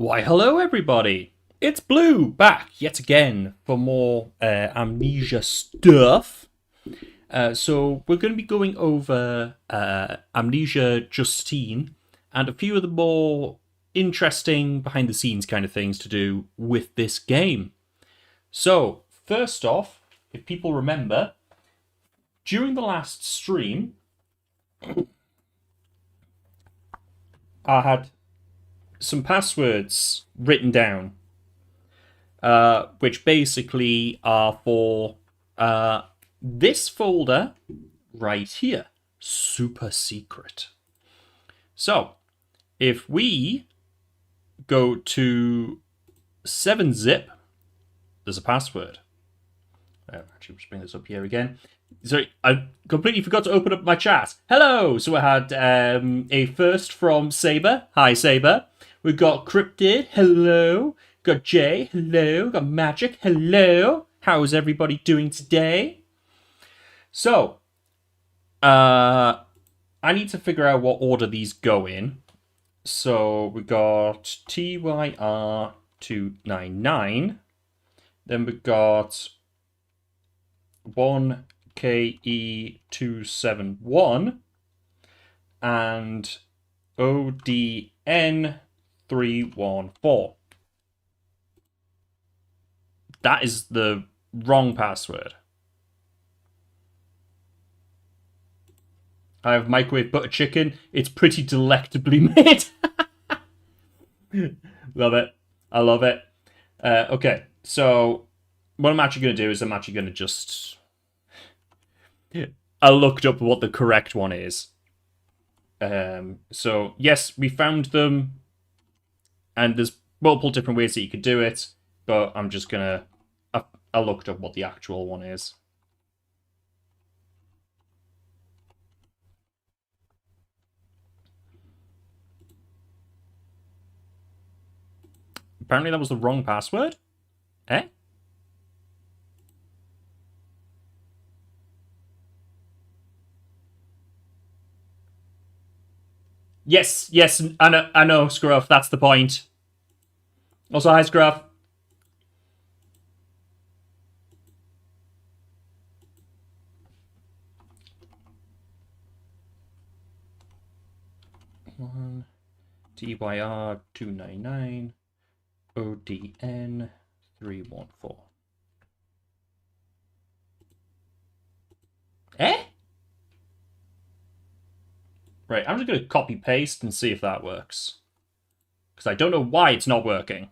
Why, hello everybody! It's Blue, back yet again for more Amnesia stuff. So we're going to be going over Amnesia Justine and a few of the more interesting behind-the-scenes kind of things to do with this game. So, first off, if people remember, during the last stream, I had some passwords written down, which basically are for this folder right here, super secret. So, if we go to 7-zip, there's a password. Actually, let's bring this up here again. Sorry, I completely forgot to open up my chat. Hello! So I had a first from Saber. Hi, Saber. We've got Cryptid. Hello. Got Jay. Hello. Got Magic. Hello. How's everybody doing today? So, I need to figure out what order these go in. So, we got TYR299. Then we got 1KE271 and ODN314. That is the wrong password. I have microwave butter chicken. It's pretty delectably made. Love it. I love it. Okay, so what I'm actually going to do is I'm actually going to just... I looked up what the correct one is. So, yes, we found them. And there's multiple different ways that you could do it. But I'm just going to... I looked up what the actual one is. Apparently that was the wrong password. Eh? Yes, I know, Scruff, that's the point. Also, hi, Scruff. One TYR299 ODN314. Eh? Right, I'm just going to copy paste and see if that works. Because I don't know why it's not working.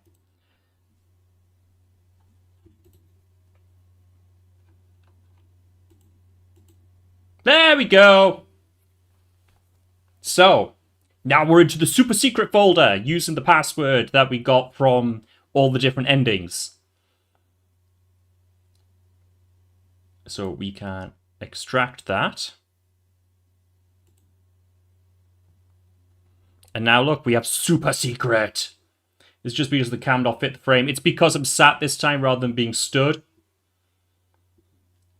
There we go! So, now we're into the super secret folder using the password that we got from all the different endings. So we can extract that. And now look, we have super secret. It's just because the cam not fit the frame. It's because I'm sat this time rather than being stood.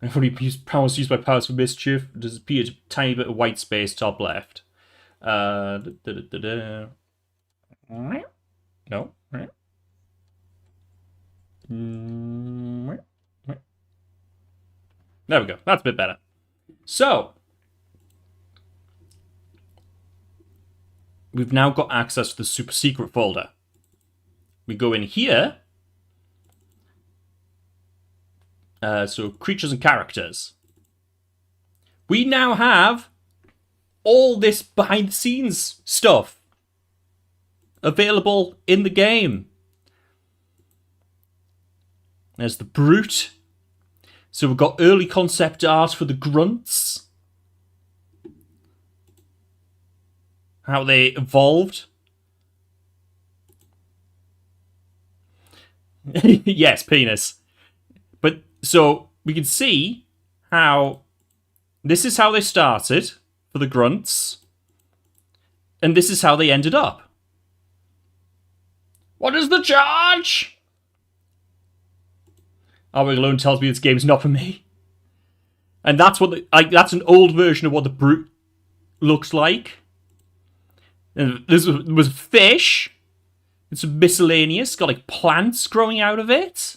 I've only used my powers for mischief. There's a tiny bit of white space top left. No. There we go. That's a bit better. So, we've now got access to the super secret folder. We go in here. So, creatures and characters. We now have all this behind the scenes stuff available in the game. There's the brute. So we've got early concept art for the grunts. How they evolved. Yes, penis. But so we can see how this is how they started for the grunts. And this is how they ended up. What is the charge? Albert alone tells me this game is not for me. And that's what that's an old version of what the brute looks like. And this was fish. It's miscellaneous. Got like plants growing out of it.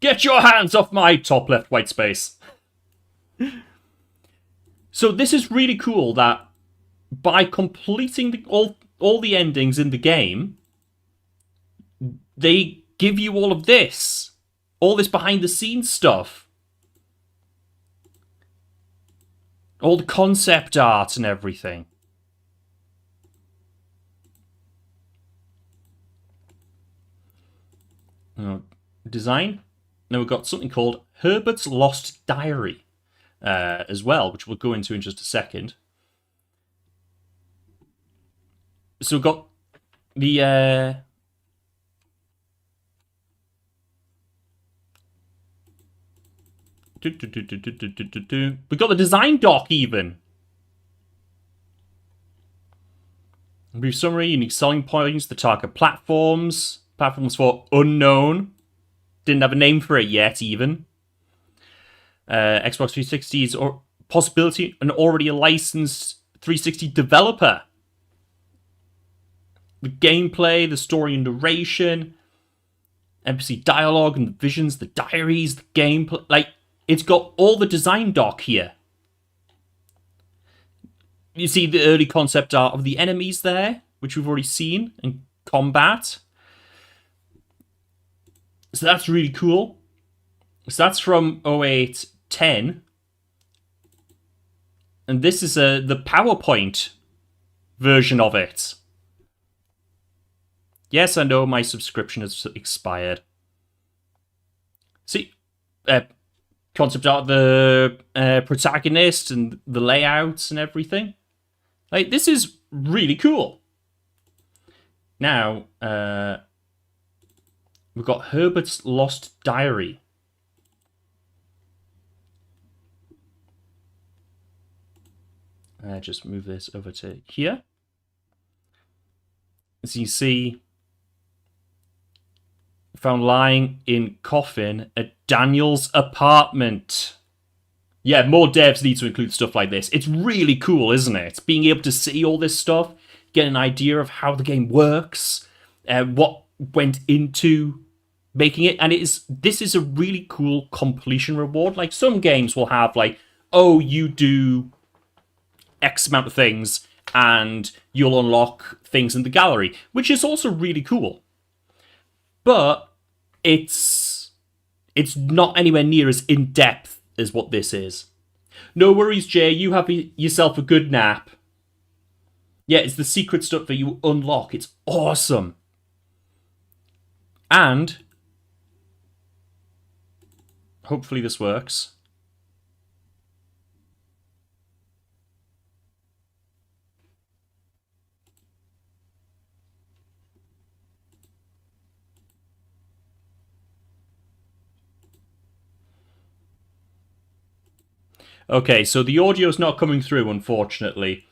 Get your hands off my top left white space. So this is really cool that by completing all the endings in the game, they give you all of this. All this behind the scenes stuff. All the concept art and everything. Design. Now we've got something called Herbert's Lost Diary as well, which we'll go into in just a second. So we've got the... we got the design doc even. Brief summary, unique selling points, the target platforms. Platforms for unknown. Didn't have a name for it yet, even. Xbox 360's or possibility, an already a licensed 360 developer. The gameplay, the story and narration, NPC dialogue and the visions, the diaries, the gameplay. Like, it's got all the design doc here. You see the early concept art of the enemies there, which we've already seen in combat. So that's really cool. So that's from 0810. And this is the PowerPoint version of it. Yes, I know my subscription has expired. See, concept art of the protagonist and the layouts and everything. Like, this is really cool. Now, we've got Herbert's Lost Diary. Just move this over to here. As you see, found lying in coffin at Daniel's apartment. Yeah, more devs need to include stuff like this. It's really cool, isn't it? Being able to see all this stuff, get an idea of how the game works, what went into making it, and this is a really cool completion reward. Like, some games will have, like, oh, you do X amount of things, and you'll unlock things in the gallery, which is also really cool. But it's not anywhere near as in-depth as what this is. No worries, Jay, you have yourself a good nap. Yeah, it's the secret stuff that you unlock. It's awesome. And hopefully this works. Okay, so the audio's not coming through, unfortunately.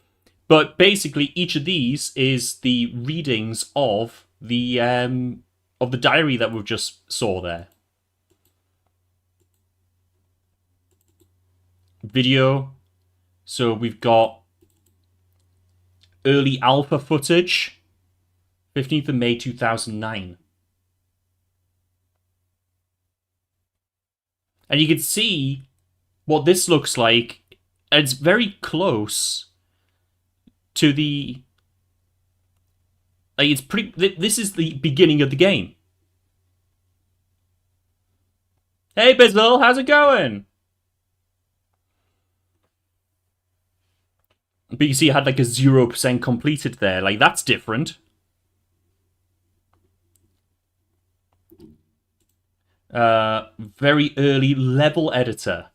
But basically, each of these is the readings of the diary that we've just saw there. Video. So we've got early alpha footage. 15th of May 2009. And you can see what this looks like. It's very close to the... Like, it's pretty... This is the beginning of the game. Hey, Bizzle, how's it going? But you see, I had like a 0% completed there. Like, that's different. Very early level editor.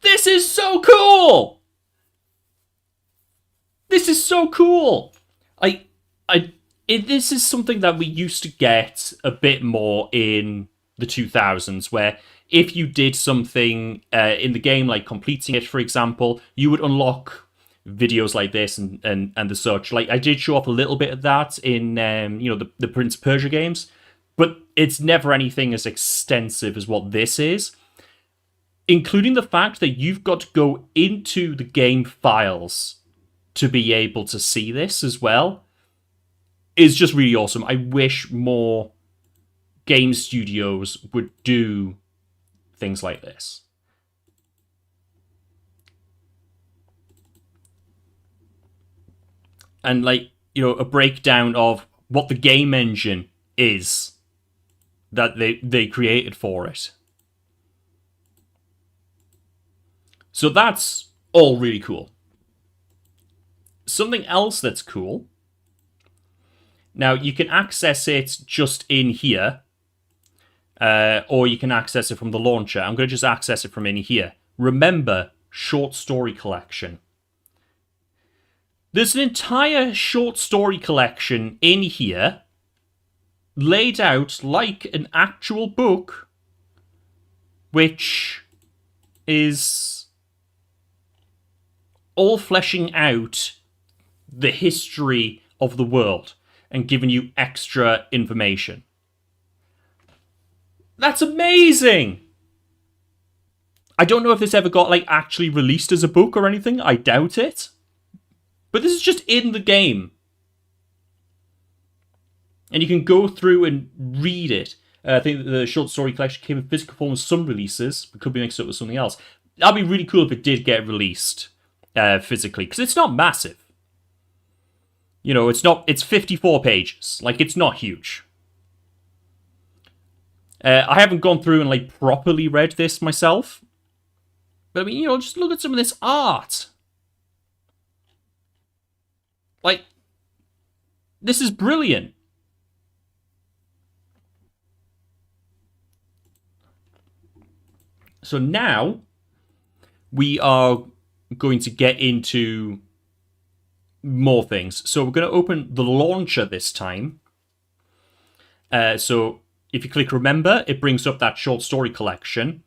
This is so cool! This is so cool! This is something that we used to get a bit more in the 2000s, where if you did something in the game, like completing it, for example, you would unlock videos like this and the such. Like, I did show off a little bit of that in the Prince of Persia games, but it's never anything as extensive as what this is. including the fact that you've got to go into the game files to be able to see this as well, is just really awesome. I wish more game studios would do things like this. And, like, you know, a breakdown of what the game engine is that they created for it. So that's all really cool. Something else that's cool. Now, you can access it just in here, or you can access it from the launcher. I'm going to just access it from in here. Remember, short story collection. There's an entire short story collection in here, laid out like an actual book, which is all fleshing out the history of the world and giving you extra information. That's amazing! I don't know if this ever got, like, actually released as a book or anything. I doubt it. But this is just in the game. And you can go through and read it. I think the short story collection came in physical form with some releases. It could be mixed up with something else. That'd be really cool if it did get released physically. Because it's not massive. You know, it's 54 pages. Like, it's not huge. I haven't gone through and, like, properly read this myself. But, I mean, you know, just look at some of this art. Like, this is brilliant. So now, we are going to get into more things. So we're going to open the launcher this time. So if you click remember, it brings up that short story collection.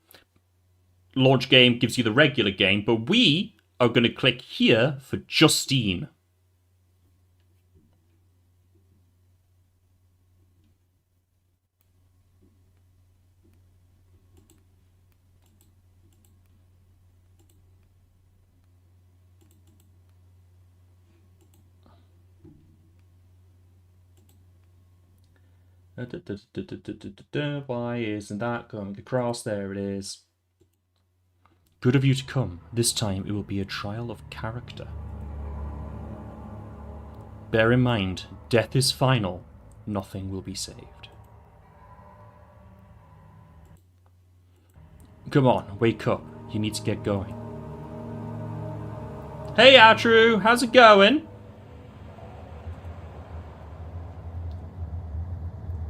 Launch game gives you the regular game, but we are going to click here for Justine. Why isn't that going across? There it is. Good of you to come. This time it will be a trial of character. Bear in mind, death is final. Nothing will be saved. Come on, wake up. You need to get going. Hey, Atru, how's it going?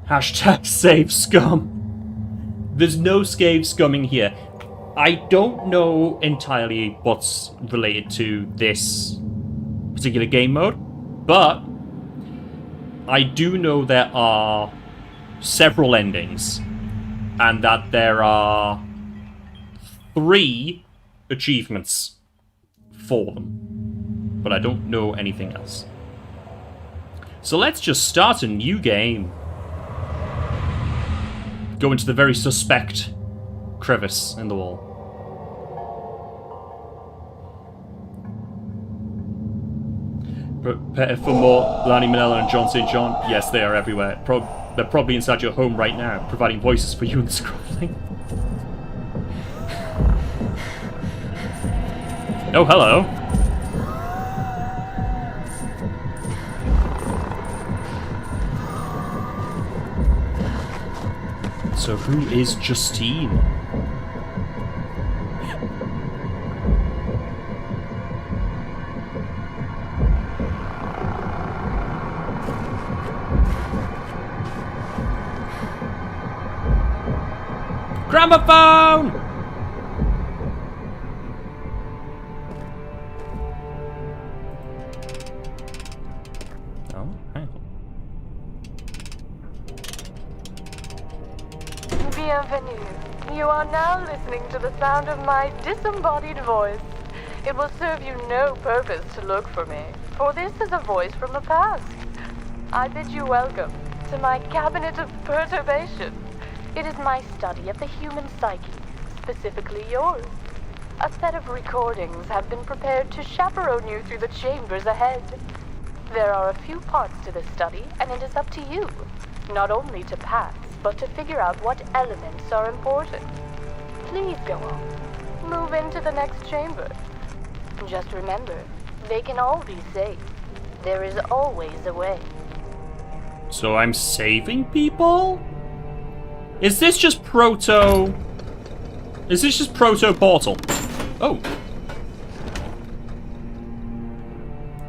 Hashtag save scum. There's no save scum in here. I don't know entirely what's related to this particular game mode, but I do know there are several endings, and that there are 3 achievements for them, but I don't know anything else. So let's just start a new game. Go into the very suspect crevice in the wall. Prepare for more Lani Minella and John St. John. Yes, they are everywhere. They're probably inside your home right now, providing voices for you in the scrolling. Oh, hello. So who is Justine? Gramophone! Oh, hang on. Bienvenue. You are now listening to the sound of my disembodied voice. It will serve you no purpose to look for me, for this is a voice from the past. I bid you welcome to my cabinet of perturbation. It is my study of the human psyche, specifically yours. A set of recordings have been prepared to chaperone you through the chambers ahead. There are a few parts to this study, and it is up to you, not only to pass, but to figure out what elements are important. Please go on. Move into the next chamber. Just remember, they can all be saved. There is always a way. So I'm saving people? Is this just proto... Is this just proto Portal? Oh.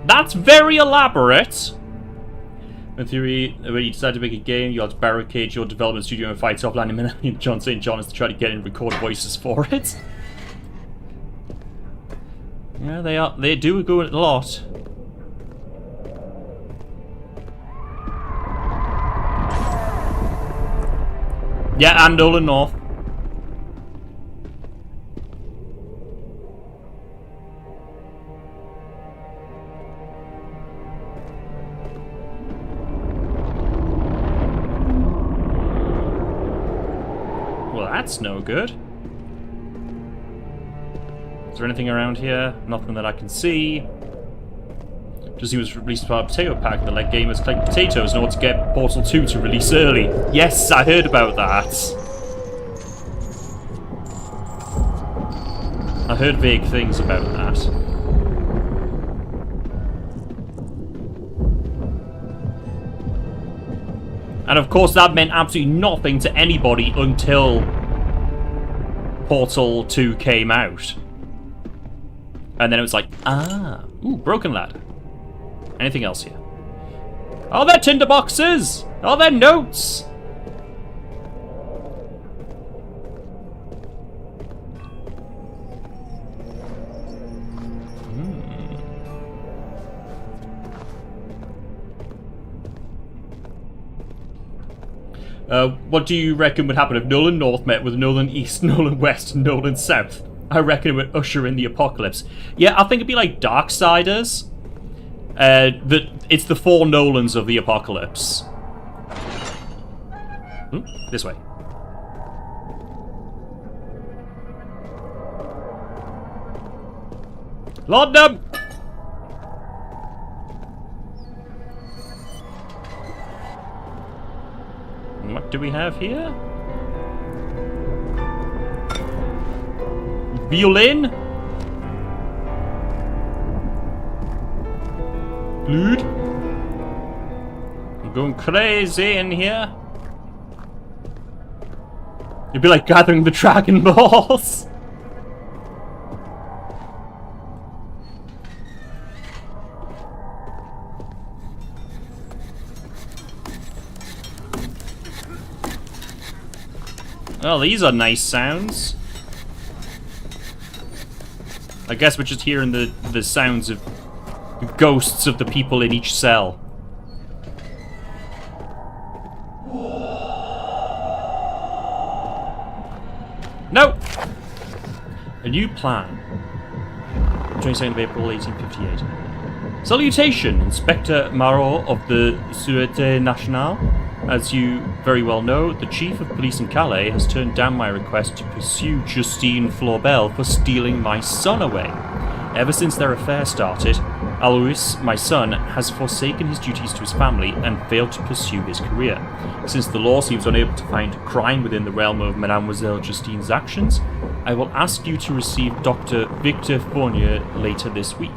That's very elaborate. In theory, when you decide to make a game, you have to barricade your development studio and fight offline and John St. John is to try to get in record voices for it. Yeah, they do go a lot. Yeah, and Nolan North. Well, that's no good. Is there anything around here? Nothing that I can see. Just he was released as part of a potato pack that let gamers collect potatoes in order to get Portal 2 to release early. Yes, I heard about that. I heard vague things about that. And of course that meant absolutely nothing to anybody until Portal 2 came out. And then it was like, ah, ooh, broken ladder. Anything else here? Are there tinder boxes? Are there notes? What do you reckon would happen if Nolan North met with Nolan East, Nolan West, and Nolan South? I reckon it would usher in the apocalypse. Yeah, I think it'd be like Darksiders. It's the four Nolans of the apocalypse. Ooh, this way. Laudanum! What do we have here? Violin? Blood? I'm going crazy in here. It'd be like gathering the Dragon Balls. Oh, these are nice sounds. I guess we're just hearing the sounds of the ghosts of the people in each cell. No! A new plan. 22nd of April, 1858. Salutation, Inspector Marot of the Sûreté Nationale. As you very well know, the Chief of Police in Calais has turned down my request to pursue Justine Florbel for stealing my son away. Ever since their affair started, Alois, my son, has forsaken his duties to his family and failed to pursue his career. Since the law seems unable to find crime within the realm of Mademoiselle Justine's actions, I will ask you to receive Dr. Victor Fournier later this week.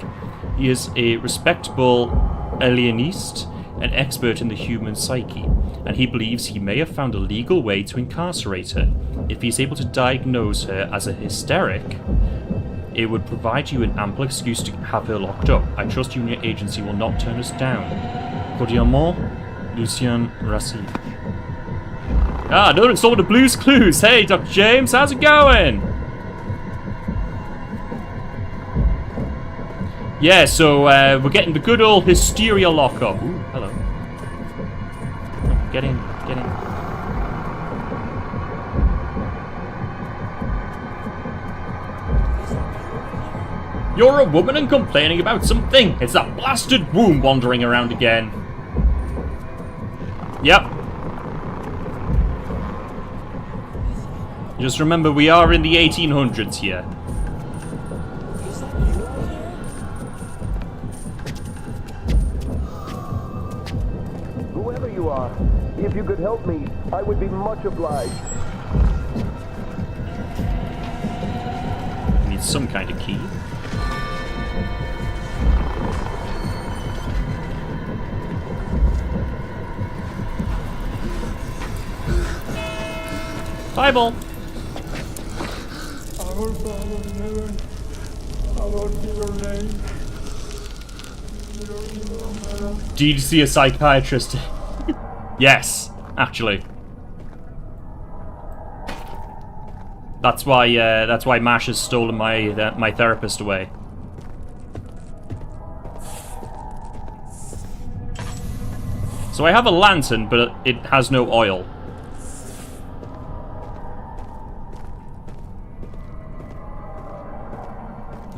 He is a respectable alienist, an expert in the human psyche, and he believes he may have found a legal way to incarcerate her. If he is able to diagnose her as a hysteric, it would provide you an ample excuse to have her locked up. I trust you and your agency will not turn us down. Cordialement, Lucien Racine. Ah, no, it's all the Blues Clues. Hey, Dr. James, how's it going? Yeah, so we're getting the good old hysteria lockup. Ooh, hello. Get in, get in. You're a woman and complaining about something. It's that blasted womb wandering around again. Yep. Just remember, we are in the 1800s here. Whoever you are, if you could help me, I would be much obliged. Need some kind of key. Bible. Our Father in heaven, hallowed be your name. Your kingdom. Do you see a psychiatrist? Yes, actually. That's why Mash has stolen my therapist away. So I have a lantern, but it has no oil.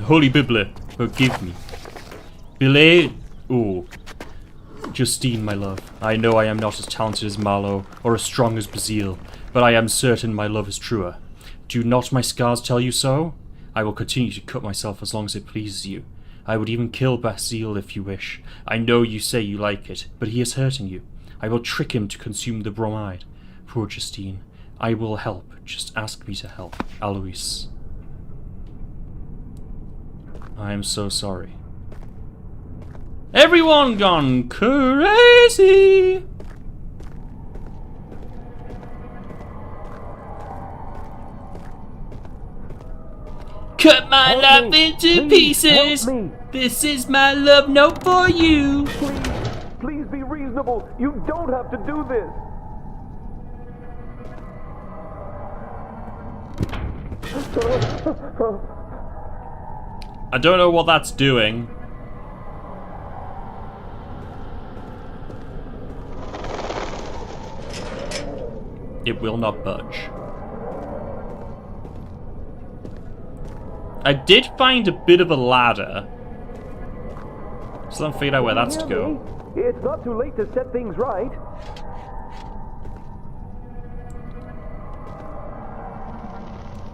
Holy Bible, forgive me. Billet. Oh. Justine, my love. I know I am not as talented as Marlowe, or as strong as Basile, but I am certain my love is truer. Do not my scars tell you so? I will continue to cut myself as long as it pleases you. I would even kill Basile if you wish. I know you say you like it, but he is hurting you. I will trick him to consume the bromide. Poor Justine. I will help. Just ask me to help. Alois. I am so sorry. Everyone gone crazy! Cut my life into pieces! This is my love note for you! Please be reasonable. You don't have to do this. I don't know what that's doing. It will not budge. I did find a bit of a ladder. Still haven't figured out where that's to go. It's not too late to set things right.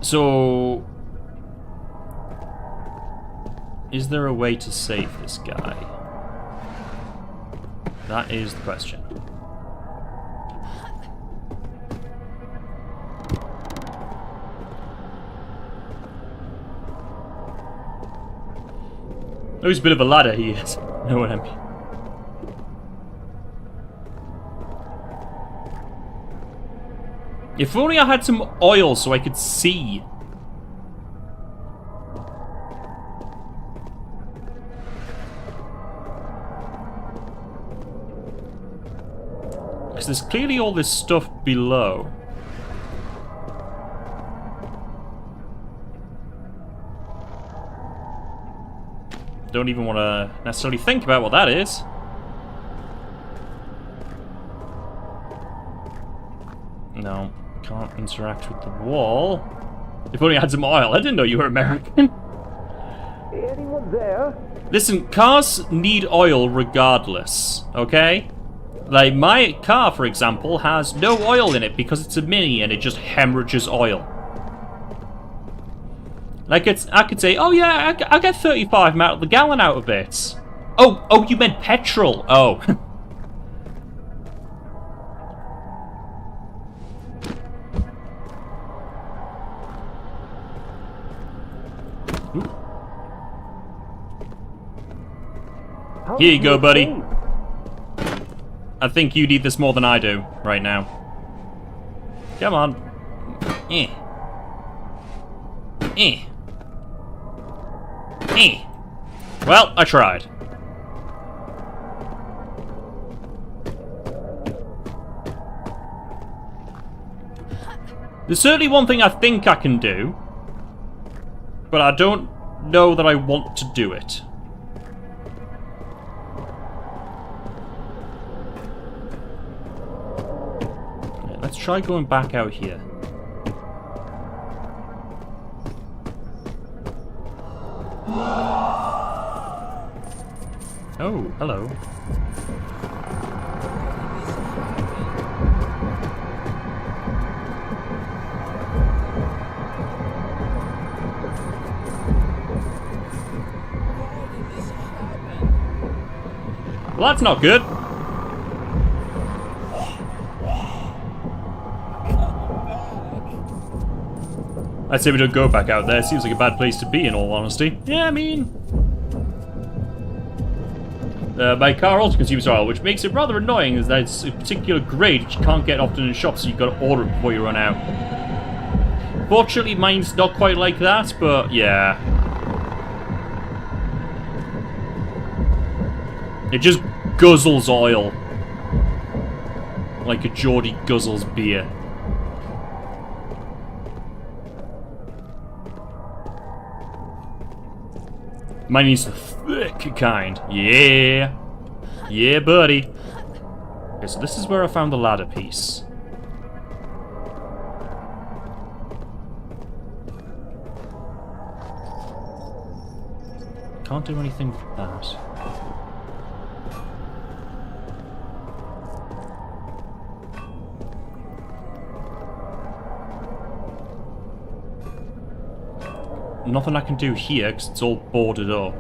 So... is there a way to save this guy? That is the question. Oh, he's a bit of a ladder, he is. Know what I mean? If only I had some oil so I could see. Because there's clearly all this stuff below. Don't even want to necessarily think about what that is. No, can't interact with the wall. If only I had some oil. I didn't know you were American. Anyone there? Listen, cars need oil regardless, okay? Like, my car, for example, has no oil in it because it's a Mini and it just hemorrhages oil. Like, I could say, oh yeah, I get 35 miles of the gallon out of it. Oh, you meant petrol. Oh. Here you go, buddy. I think you need this more than I do right now. Come on. Eh. Eh. Eh. Well, I tried. There's certainly one thing I think I can do, but I don't know that I want to do it. Okay, let's try going back out here. Oh, hello. Well, that's not good. I'd say we don't go back out there. Seems like a bad place to be, in all honesty. Yeah, I mean... my car also consumes oil, which makes it rather annoying, as that it's a particular grade which you can't get often in shops, so you've got to order it before you run out. Fortunately, mine's not quite like that, but yeah. It just guzzles oil. Like a Geordie guzzles beer. Mine needs the thick kind. Yeah. Yeah, buddy. Okay, so this is where I found the ladder piece. Can't do anything with that. Nothing I can do here because it's all boarded up.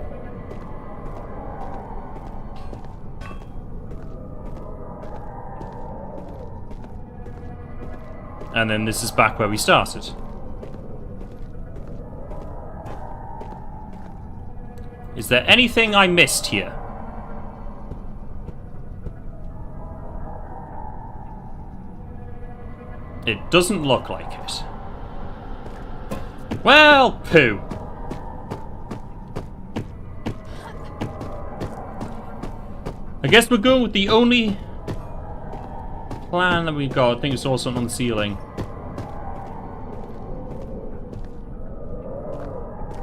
And then this is back where we started. Is there anything I missed here? It doesn't look like it. Well, poo. I guess we're going with the only plan that we've got. I think it's saw something on the ceiling.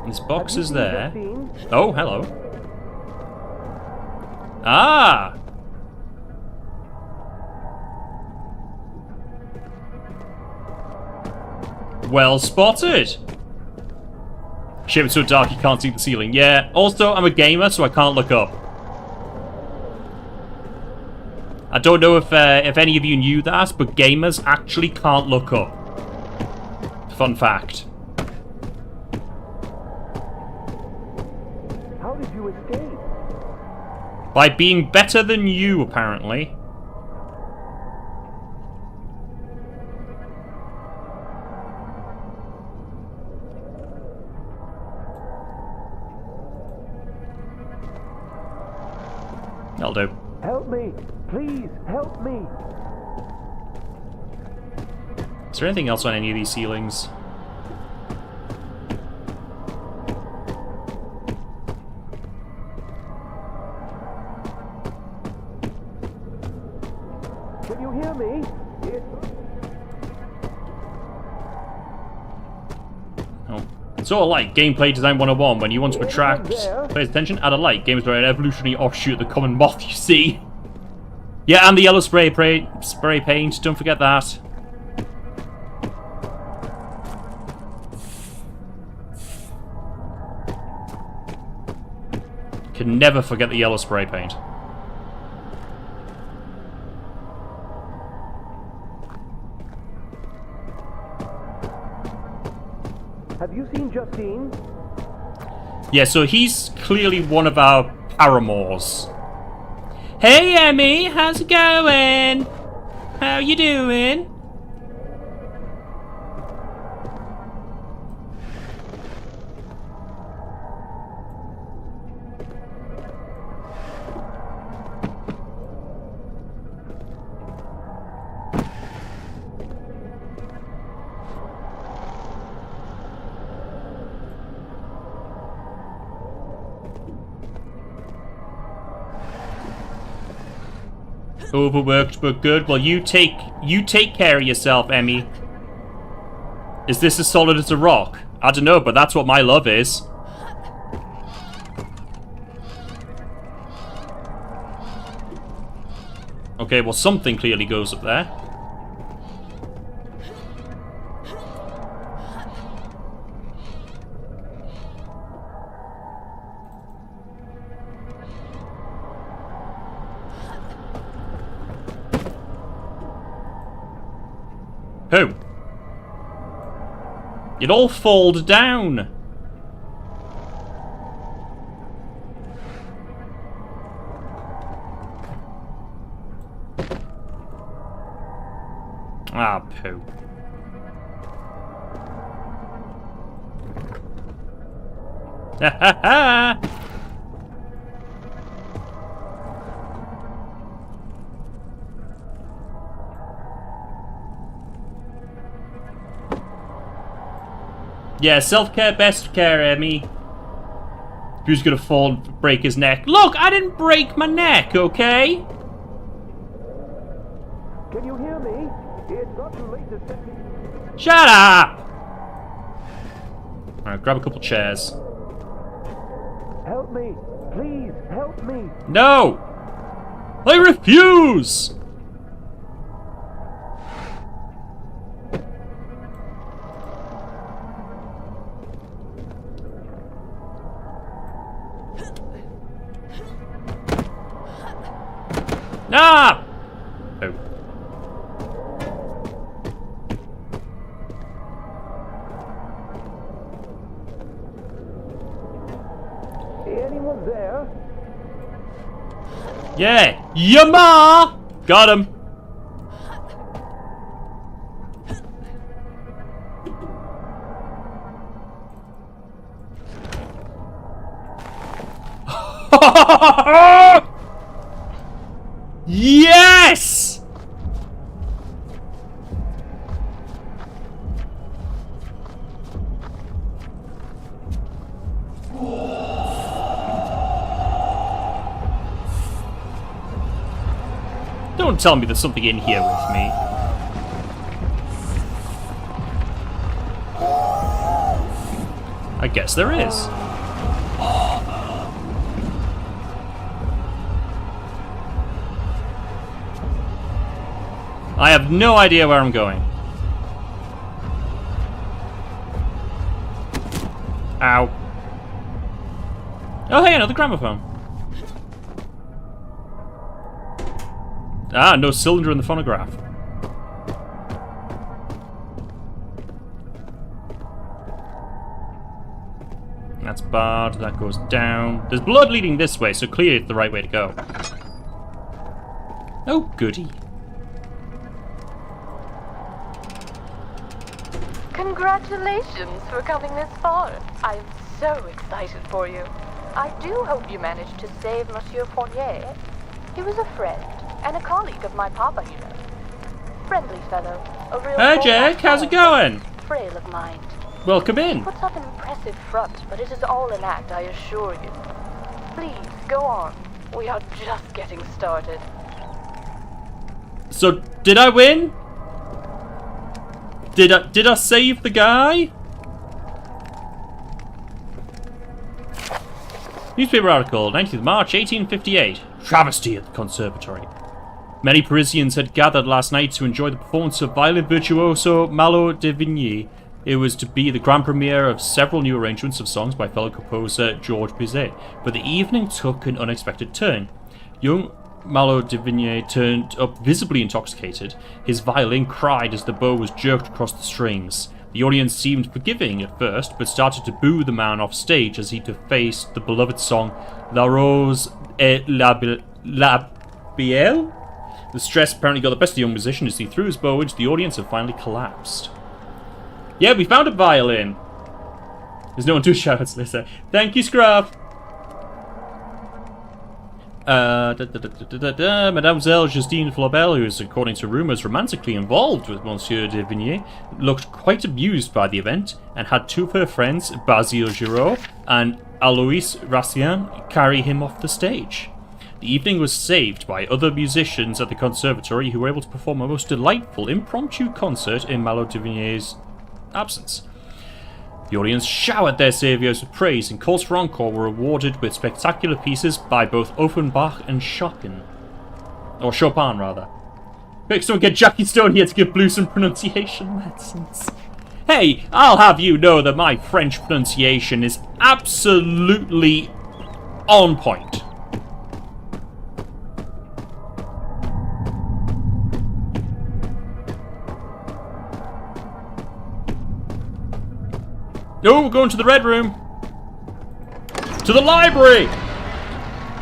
This box is there. Oh, hello. Ah! Well spotted! Shit, it's so dark you can't see the ceiling. Yeah, also, I'm a gamer, so I can't look up. I don't know if any of you knew that, but gamers actually can't look up. Fun fact. How did you escape? By being better than you, apparently. That'll do. Help me! Please, help me! Is there anything else on any of these ceilings? Can you hear me? Oh. It's sort of like Gameplay Design 101 when you want to attract players' attention. Add a light. Games are an evolutionary offshoot of the common moth you see. Yeah, and the yellow spray paint. Don't forget that. Can never forget the yellow spray paint. Have you seen Justine? Yeah, so he's clearly one of our paramours. Hey, Emmy, how's it going? How you doing? Overworked but good. Well, you take care of yourself, Emmy. Is this as solid as a rock? I don't know, but that's what my love is. Okay, well, something clearly goes up there. Who? It all folded down. Ah, poo. Ha ha ha! Yeah, self-care, best care, Emmy. Who's gonna fall and break his neck? Look, I didn't break my neck, okay? Can you hear me? It's not too late to set me... Shut up! Alright, grab a couple chairs. Help me! Please, help me! No! I refuse! Ah! Oh. Anyone there? Yeah! Yama! Got him! Yes! Don't tell me there's something in here with me. I guess there is. I have no idea where I'm going. Ow. Oh, hey, another gramophone. Ah, no cylinder in the phonograph. That's barred, that goes down. There's blood leading this way, so clearly it's the right way to go. Oh, goody. Congratulations for coming this far. I'm so excited for you. I do hope you managed to save Monsieur Fournier. He was a friend and a colleague of my papa, you know. Friendly fellow, a real... Hey, Jack, how's it going? Frail of mind. Welcome in. He puts up an impressive front, but it is all an act, I assure you. Please, go on. We are just getting started. So, did I win? Did I save the guy? Newspaper article, 19th March 1858. Travesty at the conservatory. Many Parisians had gathered last night to enjoy the performance of violin virtuoso Malo de Vigny. It was to be the grand premiere of several new arrangements of songs by fellow composer Georges Bizet, but the evening took an unexpected turn. Young Malo de Vigny turned up visibly intoxicated. His violin cried as the bow was jerked across the strings. The audience seemed forgiving at first, but started to boo the man off stage as he defaced the beloved song La Rose et la Bielle. The stress apparently got the best of the young musician as he threw his bow into the audience and finally collapsed. Yeah, we found a violin. There's no one to shout, Lisa. Thank you, Scruff. Mademoiselle Justine Flobel, who is, according to rumours, romantically involved with Monsieur de Vigny, looked quite amused by the event and had two of her friends, Basile Giraud and Alois Racien, carry him off the stage. The evening was saved by other musicians at the conservatory who were able to perform a most delightful impromptu concert in Malo de Vigny's absence. The audience showered their saviours with praise, and calls for encore were awarded with spectacular pieces by both Offenbach and Chopin. Or Chopin, rather. Quick, someone get Jackie Stone here to give Blue some pronunciation lessons. Hey, I'll have you know that my French pronunciation is absolutely on point. No, we're going to the red room. To the library!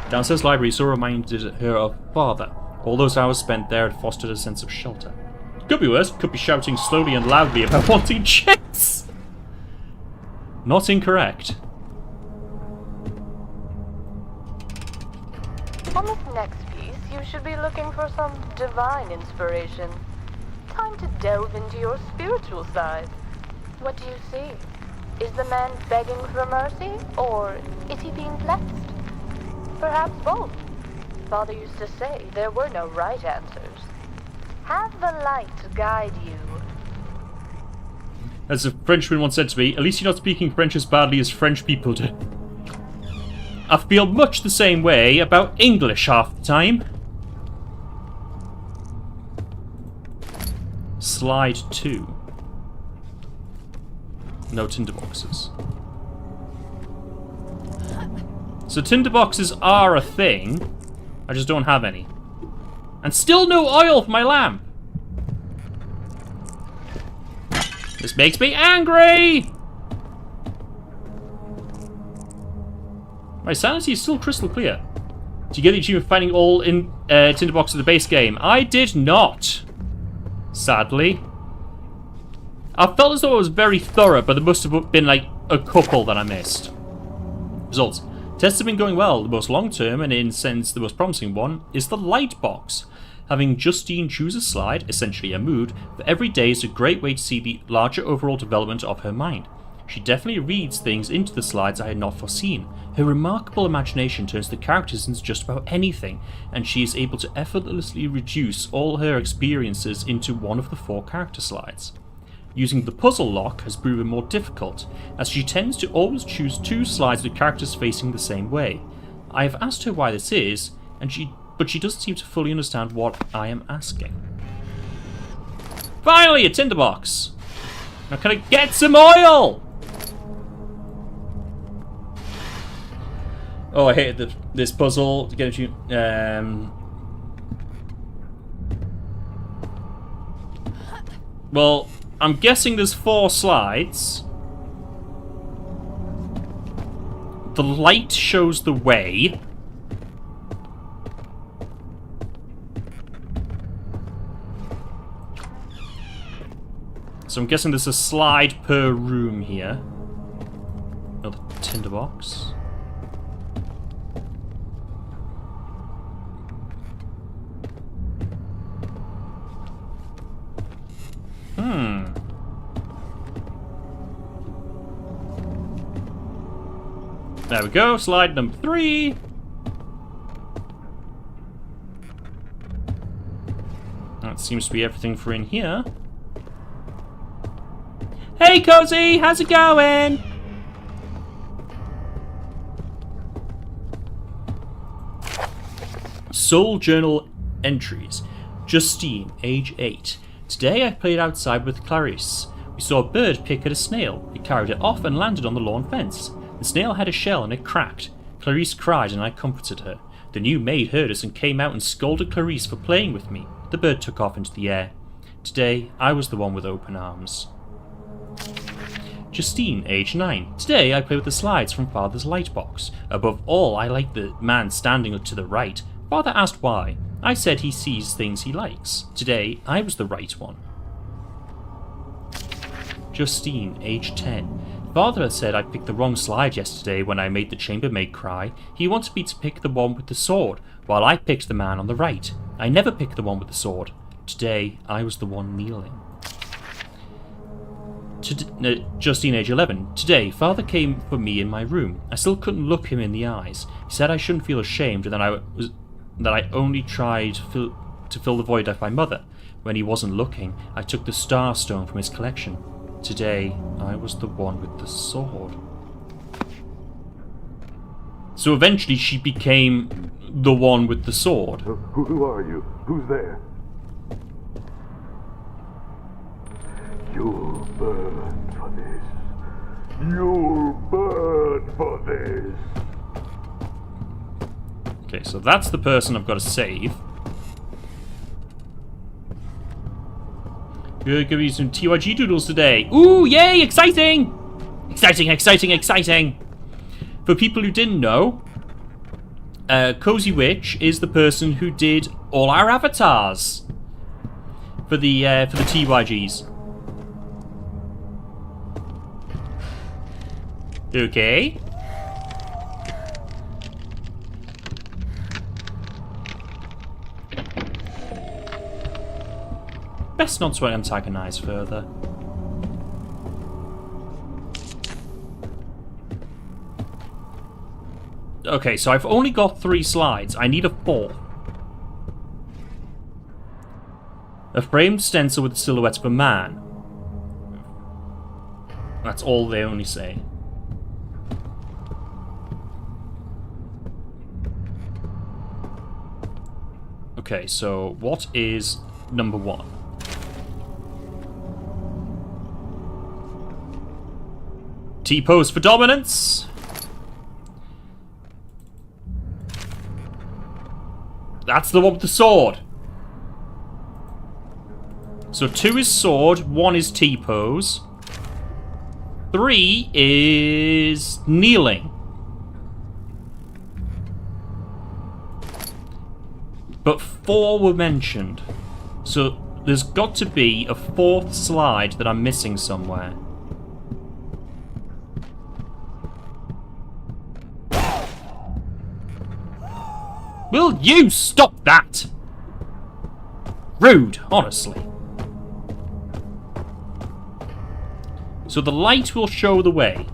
Downstairs library so reminded her of father. All those hours spent there had fostered a sense of shelter. Could be worse. Could be shouting slowly and loudly about wanting chicks. Not incorrect. On this next piece, you should be looking for some divine inspiration. Time to delve into your spiritual side. What do you see? Is the man begging for mercy, or is he being blessed? Perhaps both. Father used to say there were no right answers. Have the light guide you. As a Frenchman once said to me, at least you're not speaking French as badly as French people do. I feel much the same way about English half the time. Slide 2. No tinderboxes. So tinderboxes are a thing. I just don't have any. And still no oil for my lamp. This makes me angry! My sanity is still crystal clear. Did you get the achievement of finding all in tinderboxes in the base game? I did not. Sadly. I felt as though it was very thorough, but there must have been like a couple that I missed. Results. Tests have been going well. The most long-term, and in a sense the most promising one, is the light box. Having Justine choose a slide, essentially a mood, for every day is a great way to see the larger overall development of her mind. She definitely reads things into the slides I had not foreseen. Her remarkable imagination turns the characters into just about anything, and she is able to effortlessly reduce all her experiences into one of the 4 character slides. Using the puzzle lock has proven more difficult, as she tends to always choose 2 slides with characters facing the same way. I have asked her why this is, but she doesn't seem to fully understand what I am asking. Finally, a tinderbox! Now can I get some oil? Oh, I hated this puzzle to get you. Well, I'm guessing there's 4 slides. The light shows the way. So I'm guessing there's a slide per room here. Another tinderbox. There we go, slide number 3. That seems to be everything for in here. Hey Cozy, how's it going? Soul Journal entries. Justine, age 8. Today I played outside with Clarice. We saw a bird pick at a snail. It carried it off and landed on the lawn fence. The snail had a shell and it cracked. Clarice cried and I comforted her. The new maid heard us and came out and scolded Clarice for playing with me. The bird took off into the air. Today I was the one with open arms. Justine, age 9. Today I played with the slides from Father's lightbox. Above all, I like the man standing to the right. Father asked why. I said he sees things he likes. Today I was the right one. Justine, age 10. Father said I picked the wrong slide yesterday when I made the chambermaid cry. He wanted me to pick the one with the sword, while I picked the man on the right. I never picked the one with the sword. Today, I was the one kneeling. Justine, age 11. Today, Father came for me in my room. I still couldn't look him in the eyes. He said I shouldn't feel ashamed and that I only tried to fill the void left by Mother. When he wasn't looking, I took the star stone from his collection. Today, I was the one with the sword. So eventually she became the one with the sword. Who are you? Who's there? You'll burn for this. You'll burn for this. Okay, so that's the person I've got to save. We're gonna be some TYG doodles today. Ooh, yay, exciting! Exciting, exciting, exciting! For people who didn't know, Cozy Witch is the person who did all our avatars. for the TYGs. Okay. Best not to antagonize further. Okay, so I've only got 3 slides. I need a 4th. A framed stencil with the silhouette of a man. That's all they only say. Okay, so what is number 1? T-pose for dominance. That's the one with the sword. So 2 is sword, 1 is T-pose. 3 is kneeling. But 4 were mentioned. So there's got to be a 4th slide that I'm missing somewhere. Will you stop that? Rude, honestly. So the light will show the way.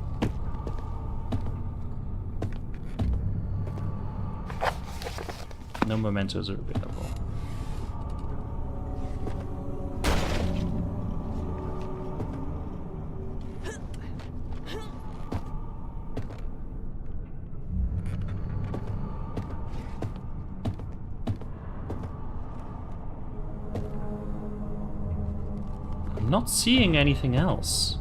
No mementos are available. I'm not seeing anything else.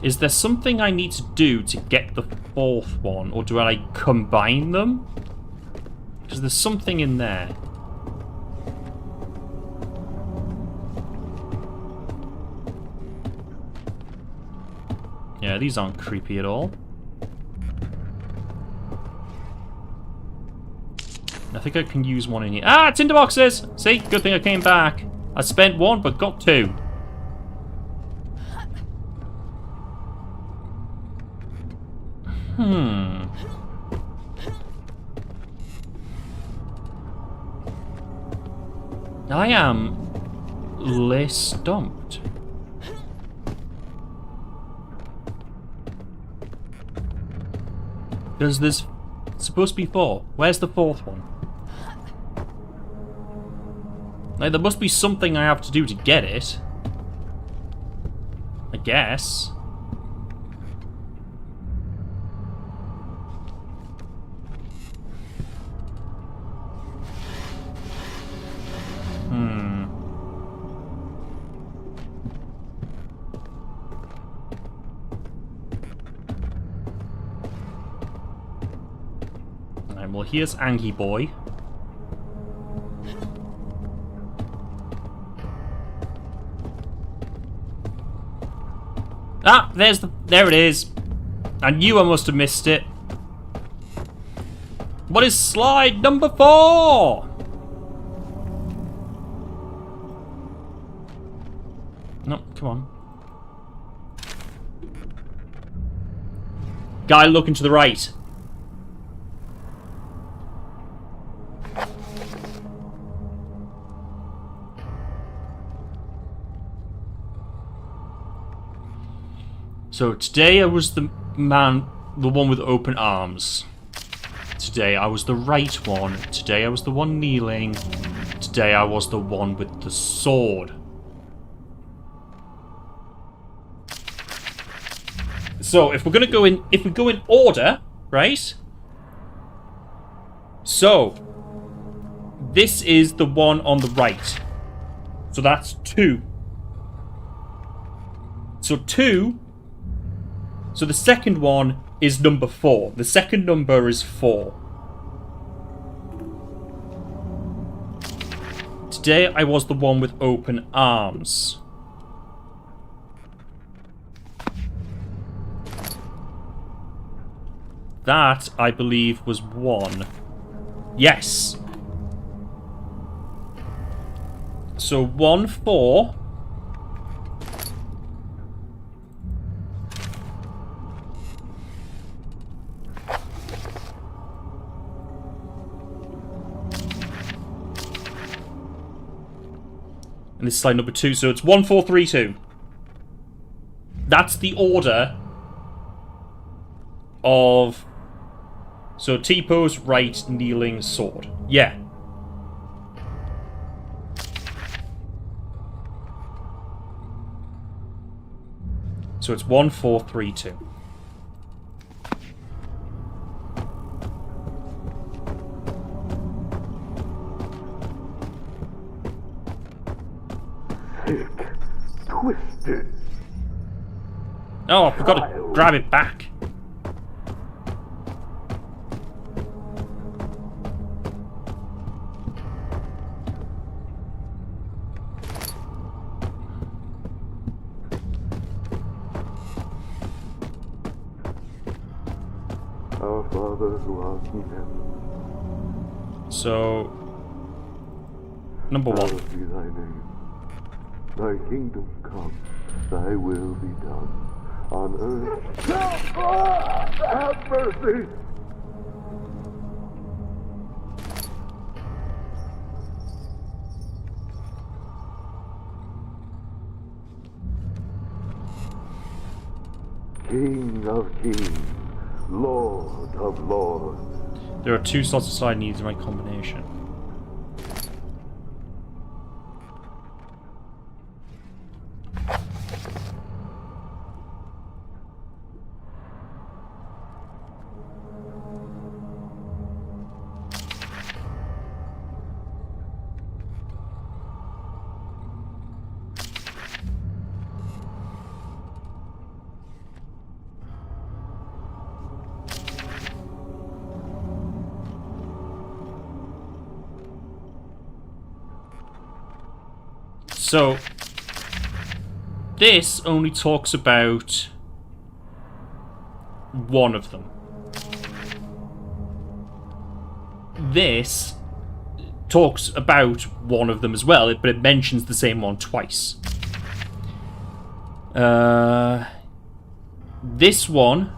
Is there something I need to do to get the 4th one, or do I combine them? Because there's something in there. Yeah, these aren't creepy at all. I think I can use one in here. Ah, tinderboxes! See, good thing I came back. I spent 1, but got 2. I am less stumped. Because there's supposed to be 4. Where's the 4th one? Like, there must be something I have to do to get it. I guess. Alright, well, here's Angie Boy. Ah, there it is. I knew I must have missed it. What is slide number 4? No, come on. Guy looking to the right. So today I was the man, the one with open arms. Today I was the right one. Today I was the one kneeling. Today I was the one with the sword. So if we're gonna go in, if we go in order, right? So this is the one on the right. So that's 2. So 2. So the second one is number 4. The second number is 4. Today I was the one with open arms. That, I believe, was 1. Yes! So 1, 4. And this is slide number 2, so it's 1, 4, 3, 2. That's the order of... So T-pose, right, kneeling, sword. Yeah. So it's 1, 4, 3, 2. Thick, twisted. Oh, I forgot to grab it back. Our Father who art in heaven, So, number 1. hallowed be thy name. Thy kingdom come, thy will be done. On earth. Have mercy! King of kings, Lord of lords. There are 2 slots aside, needs the right combination. So, this only talks about one of them. This talks about one of them as well, but it mentions the same one twice. This one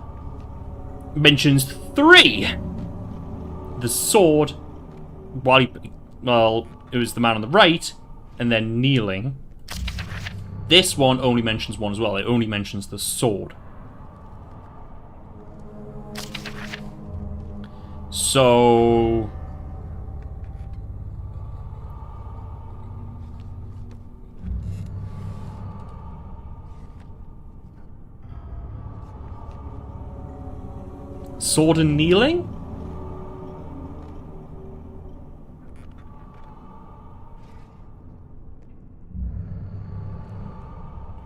mentions 3. The sword, well, it was the man on the right, and then kneeling. This one only mentions 1 as well. It only mentions the sword. So... sword and kneeling?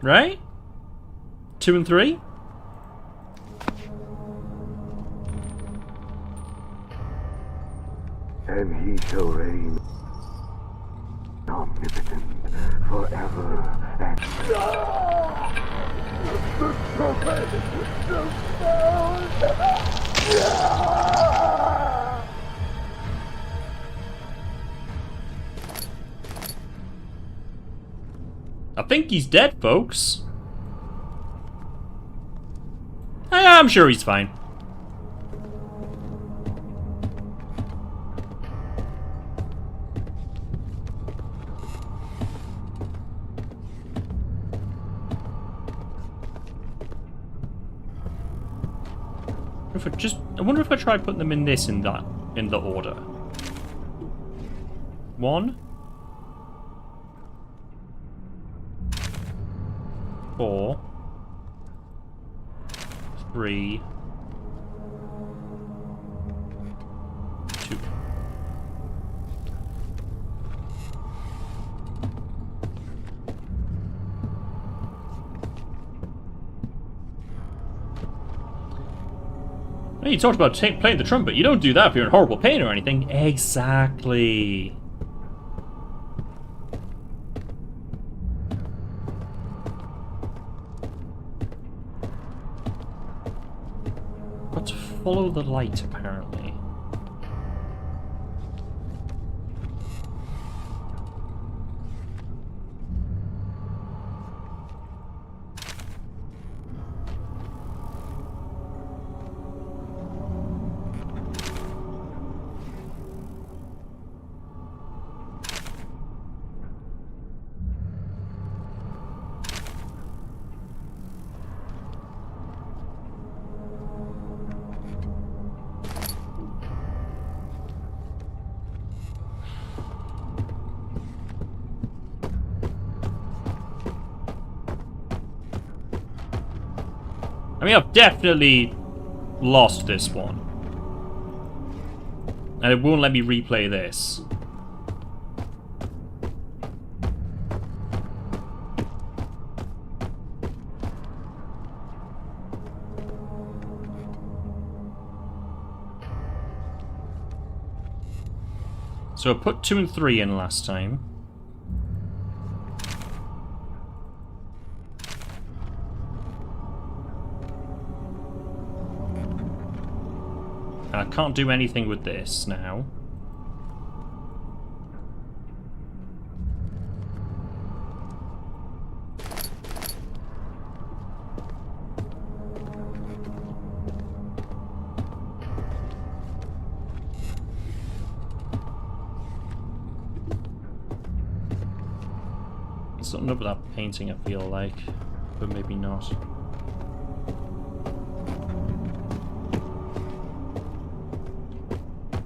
Right? 2 and 3? And he shall reign omnipotent forever and the trumpet will sound. I think he's dead, folks. I'm sure he's fine. I wonder if I try putting them in this in the order. 1, 4, 3, 2. Hey, you talked about playing the trumpet. You don't do that if you're in horrible pain or anything. Exactly. Got to follow the light, apparently. I mean, I've definitely lost this one. And it won't let me replay this. So I put 2 and 3 in last time. And I can't do anything with this now. Something up with that painting, I feel like, but maybe not.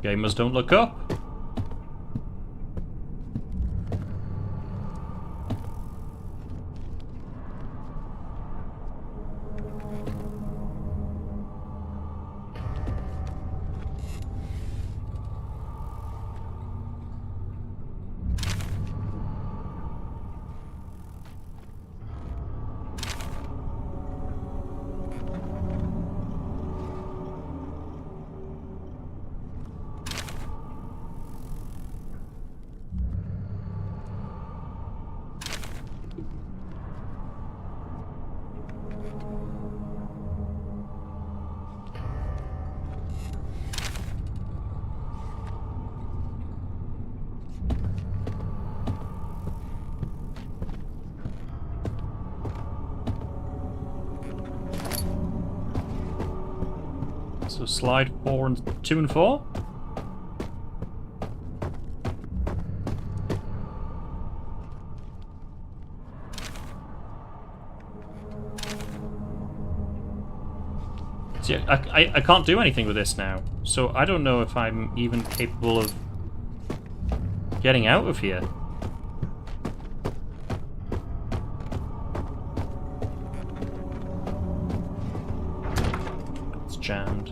Gamers don't look up. So slide 4 and 2 and 4. See, I can't do anything with this now, so I don't know if I'm even capable of getting out of here. It's jammed.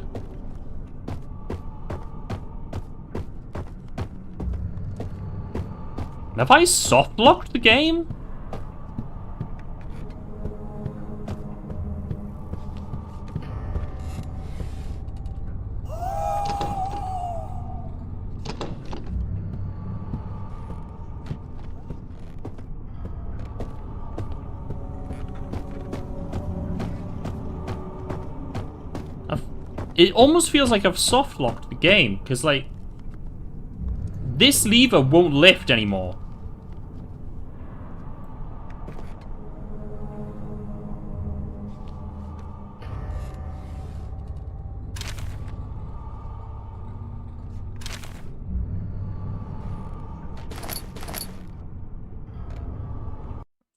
Have I soft-locked the game? It almost feels like I've soft-locked the game, because, like, this lever won't lift anymore.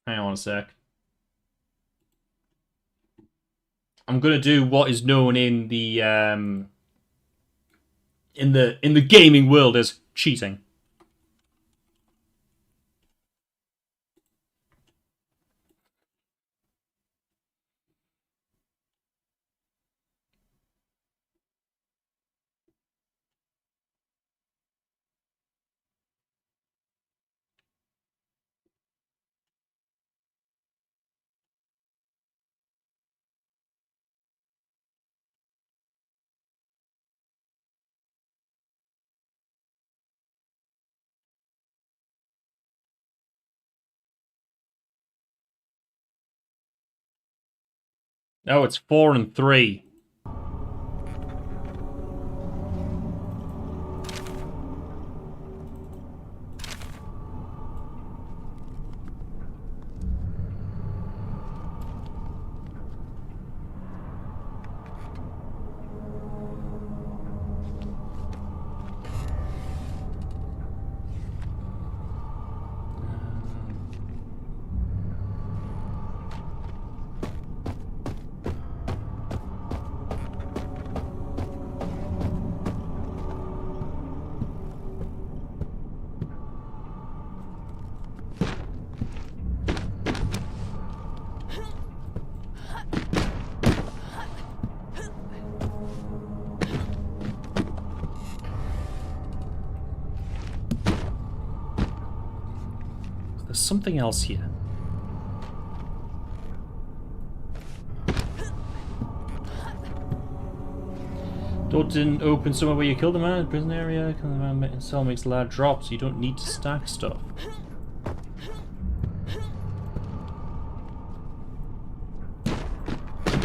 Hang on a sec. I'm gonna do what is known in the gaming world as cheating. Oh, it's 4 and 3. there's something else here. Door didn't open somewhere where you killed the man in the prison area. Killing the man in cell makes large drops. You don't need to stack stuff.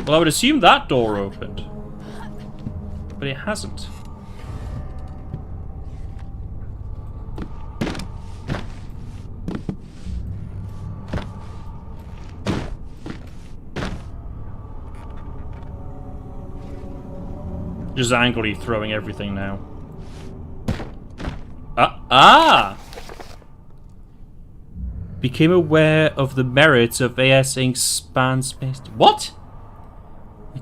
Well, I would assume that door opened. But it hasn't. Just angrily throwing everything now. Became aware of the merits of AS Inc.'s span space. What?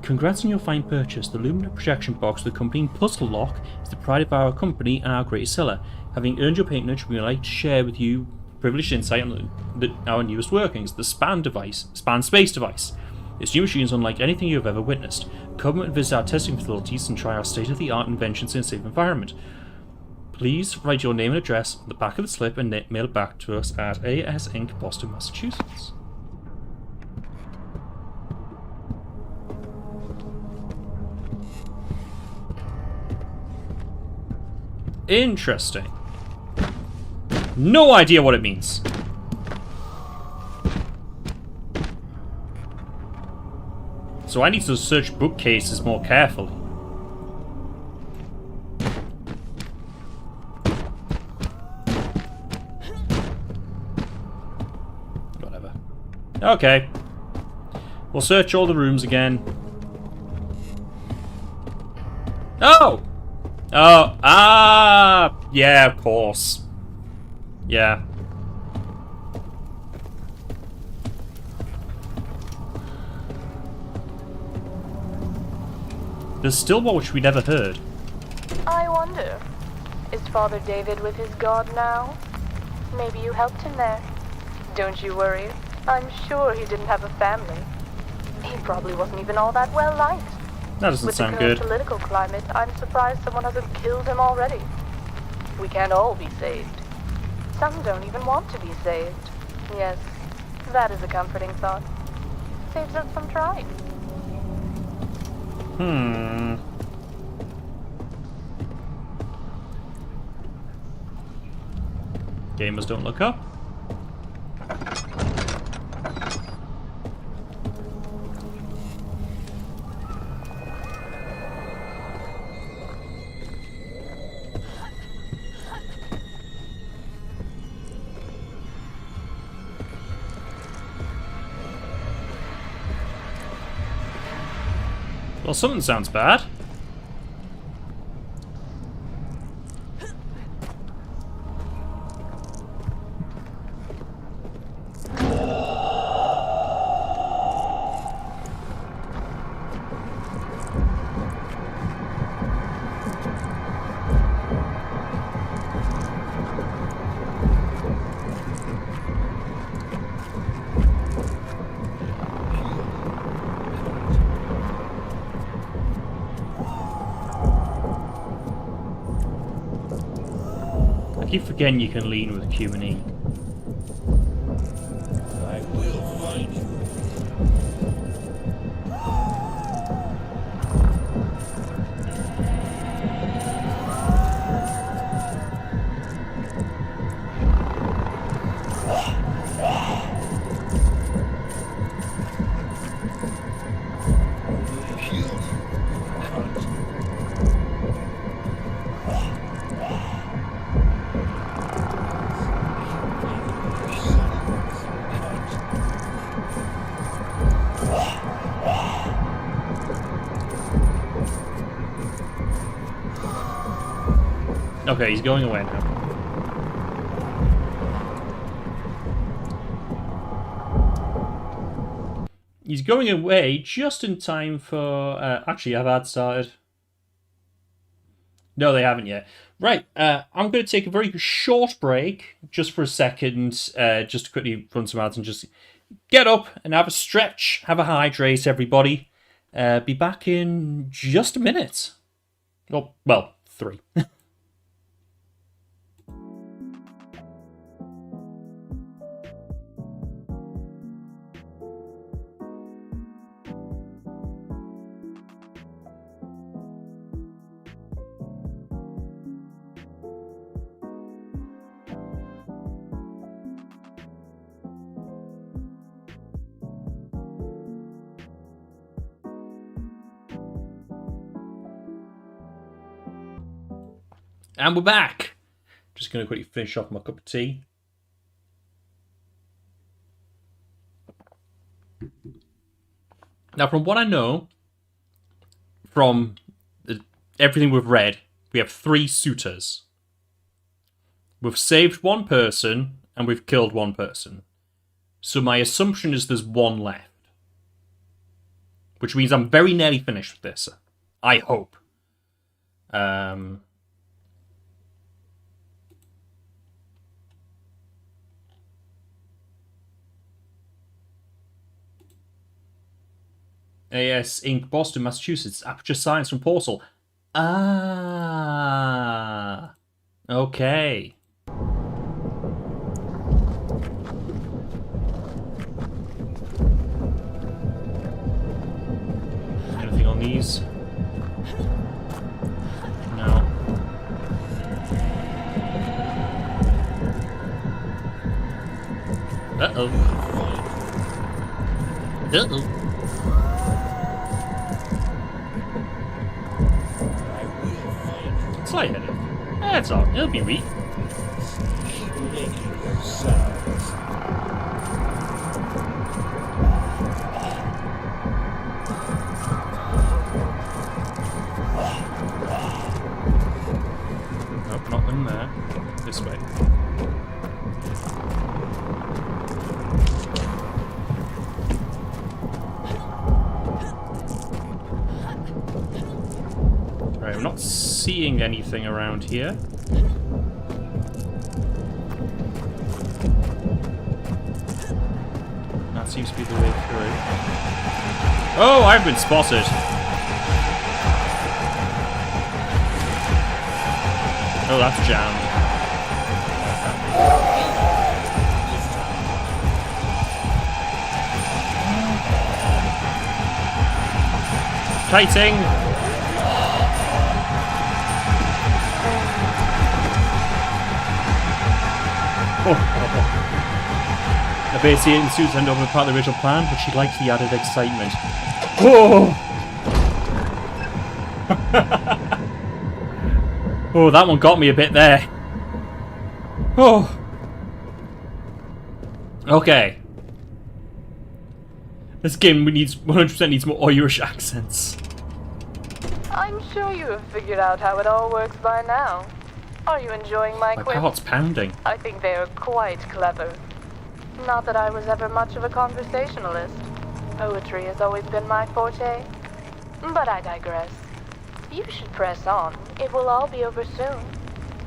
Congrats on your fine purchase. The luminous projection box with the accompanying puzzle lock is the pride of our company and our greatest seller. Having earned your patronage, we would like to share with you privileged insight on our newest workings, the span space device. This new machine is unlike anything you have ever witnessed. Come and visit our testing facilities and try our state-of-the-art inventions in a safe environment. Please write your name and address on the back of the slip and mail it back to us at AS Inc., Boston, Massachusetts. Interesting. No idea what it means. So I need to search bookcases more carefully. Whatever. Okay. We'll search all the rooms again. Oh! Oh, yeah, of course. Yeah. There's still more which we never heard. I wonder, is Father David with his God now? Maybe you helped him there. Don't you worry. I'm sure he didn't have a family. He probably wasn't even all that well liked. That doesn't sound good. With the current political climate, I'm surprised someone hasn't killed him already. We can't all be saved. Some don't even want to be saved. Yes, that is a comforting thought. Saves us from trying. Gamers don't look up. Well, something sounds bad. I keep forgetting you can lean with Q and E. I will find you. Okay, he's going away now. He's going away just in time for... actually, have ads started? No, they haven't yet. Right, I'm going to take a very short break, just for a second, just to quickly run some ads and just get up and have a stretch, have a hydrate, everybody. Be back in just a minute. Well, 3. And we're back. Just going to quickly finish off my cup of tea. Now, from what I know, from everything we've read, we have 3 suitors. We've saved 1 person, and we've killed 1 person. So my assumption is there's 1 left. Which means I'm very nearly finished with this. I hope. AS Inc. Boston, Massachusetts. Aperture Science from Portal. Ah. Okay. Anything on these? No. Uh-oh. Uh-oh. Slight headache. That's all. It'll be weak. Keep making those sounds. Nope, not in there. This way. Right, I'm not seeing anything around here. That seems to be the way through. Oh, I've been spotted. Oh, that's jammed. Kiting! Oh. I basically in suits end over part of the original plan, but she liked the added excitement. Oh! Oh, that one got me a bit there. Oh. Okay. This game needs 100% needs more Irish accents. I'm sure you have figured out how it all works by now. Are you enjoying my My quips? heart's pounding. I think they are quite clever. Not that I was ever much of a conversationalist. Poetry has always been my forte. But I digress. You should press on. It will all be over soon.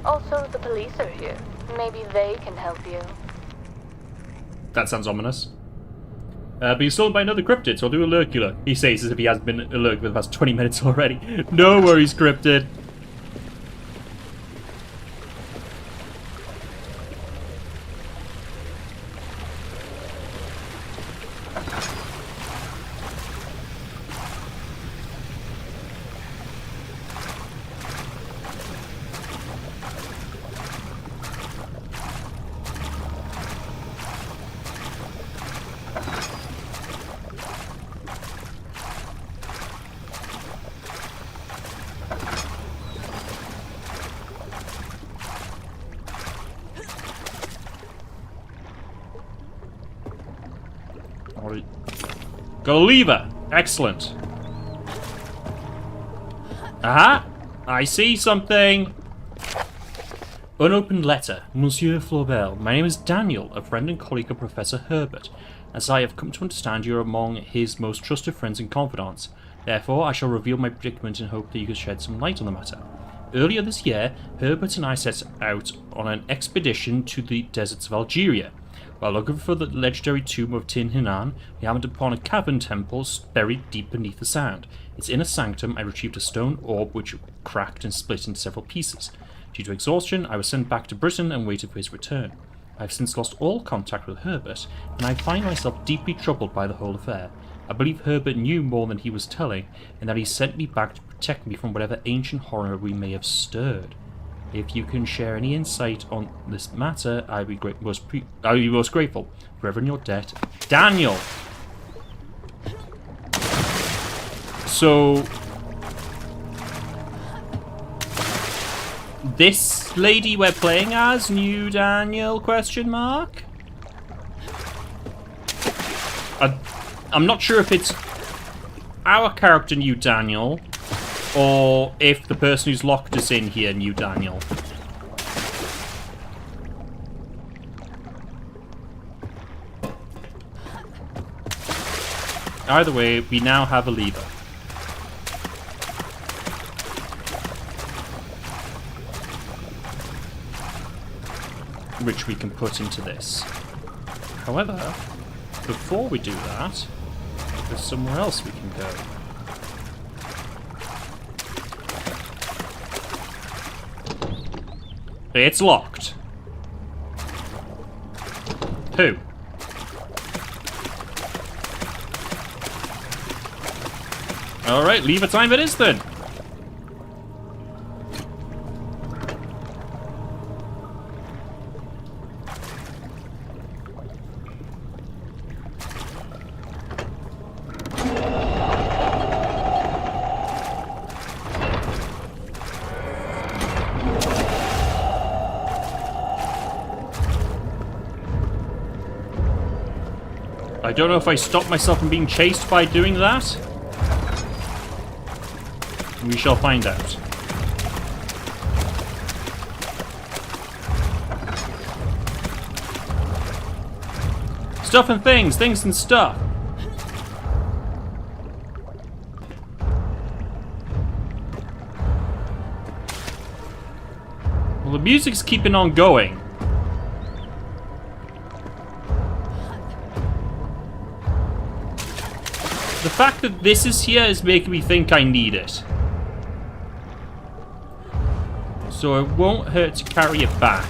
Also, the police are here. Maybe they can help you. That sounds ominous. Being stolen by another cryptid, so I'll do a lurkular. He says as if he has been alert for the past 20 minutes already. No worries, cryptid. Got a lever. Excellent. Aha! I see something. Unopened letter. Monsieur Flaubert. My name is Daniel, a friend and colleague of Professor Herbert. As I have come to understand, you are among his most trusted friends and confidants. Therefore, I shall reveal my predicament in hope that you can shed some light on the matter. Earlier this year, Herbert and I set out on an expedition to the deserts of Algeria. While looking for the legendary tomb of Tin Hinan, we happened upon a cavern temple buried deep beneath the sand. Its inner sanctum, I retrieved a stone orb which cracked and split into several pieces. Due to exhaustion, I was sent back to Britain and waited for his return. I have since lost all contact with Herbert, and I find myself deeply troubled by the whole affair. I believe Herbert knew more than he was telling, and that he sent me back to protect me from whatever ancient horror we may have stirred. If you can share any insight on this matter, I'd be most grateful. Forever in your debt, Daniel. So this lady we're playing as, New Daniel, question mark? I'm not sure if it's our character, New Daniel, or if the person who's locked us in here, New Daniel. Either way, we now have a lever. Which we can put into this. However, before we do that, there's somewhere else we can go. It's locked. Who? Alright, lever time it is then. I don't know if I stopped myself from being chased by doing that. We shall find out. Stuff and things, things and stuff. Well, the music's keeping on going. The fact that this is here is making me think I need it. So it won't hurt to carry it back.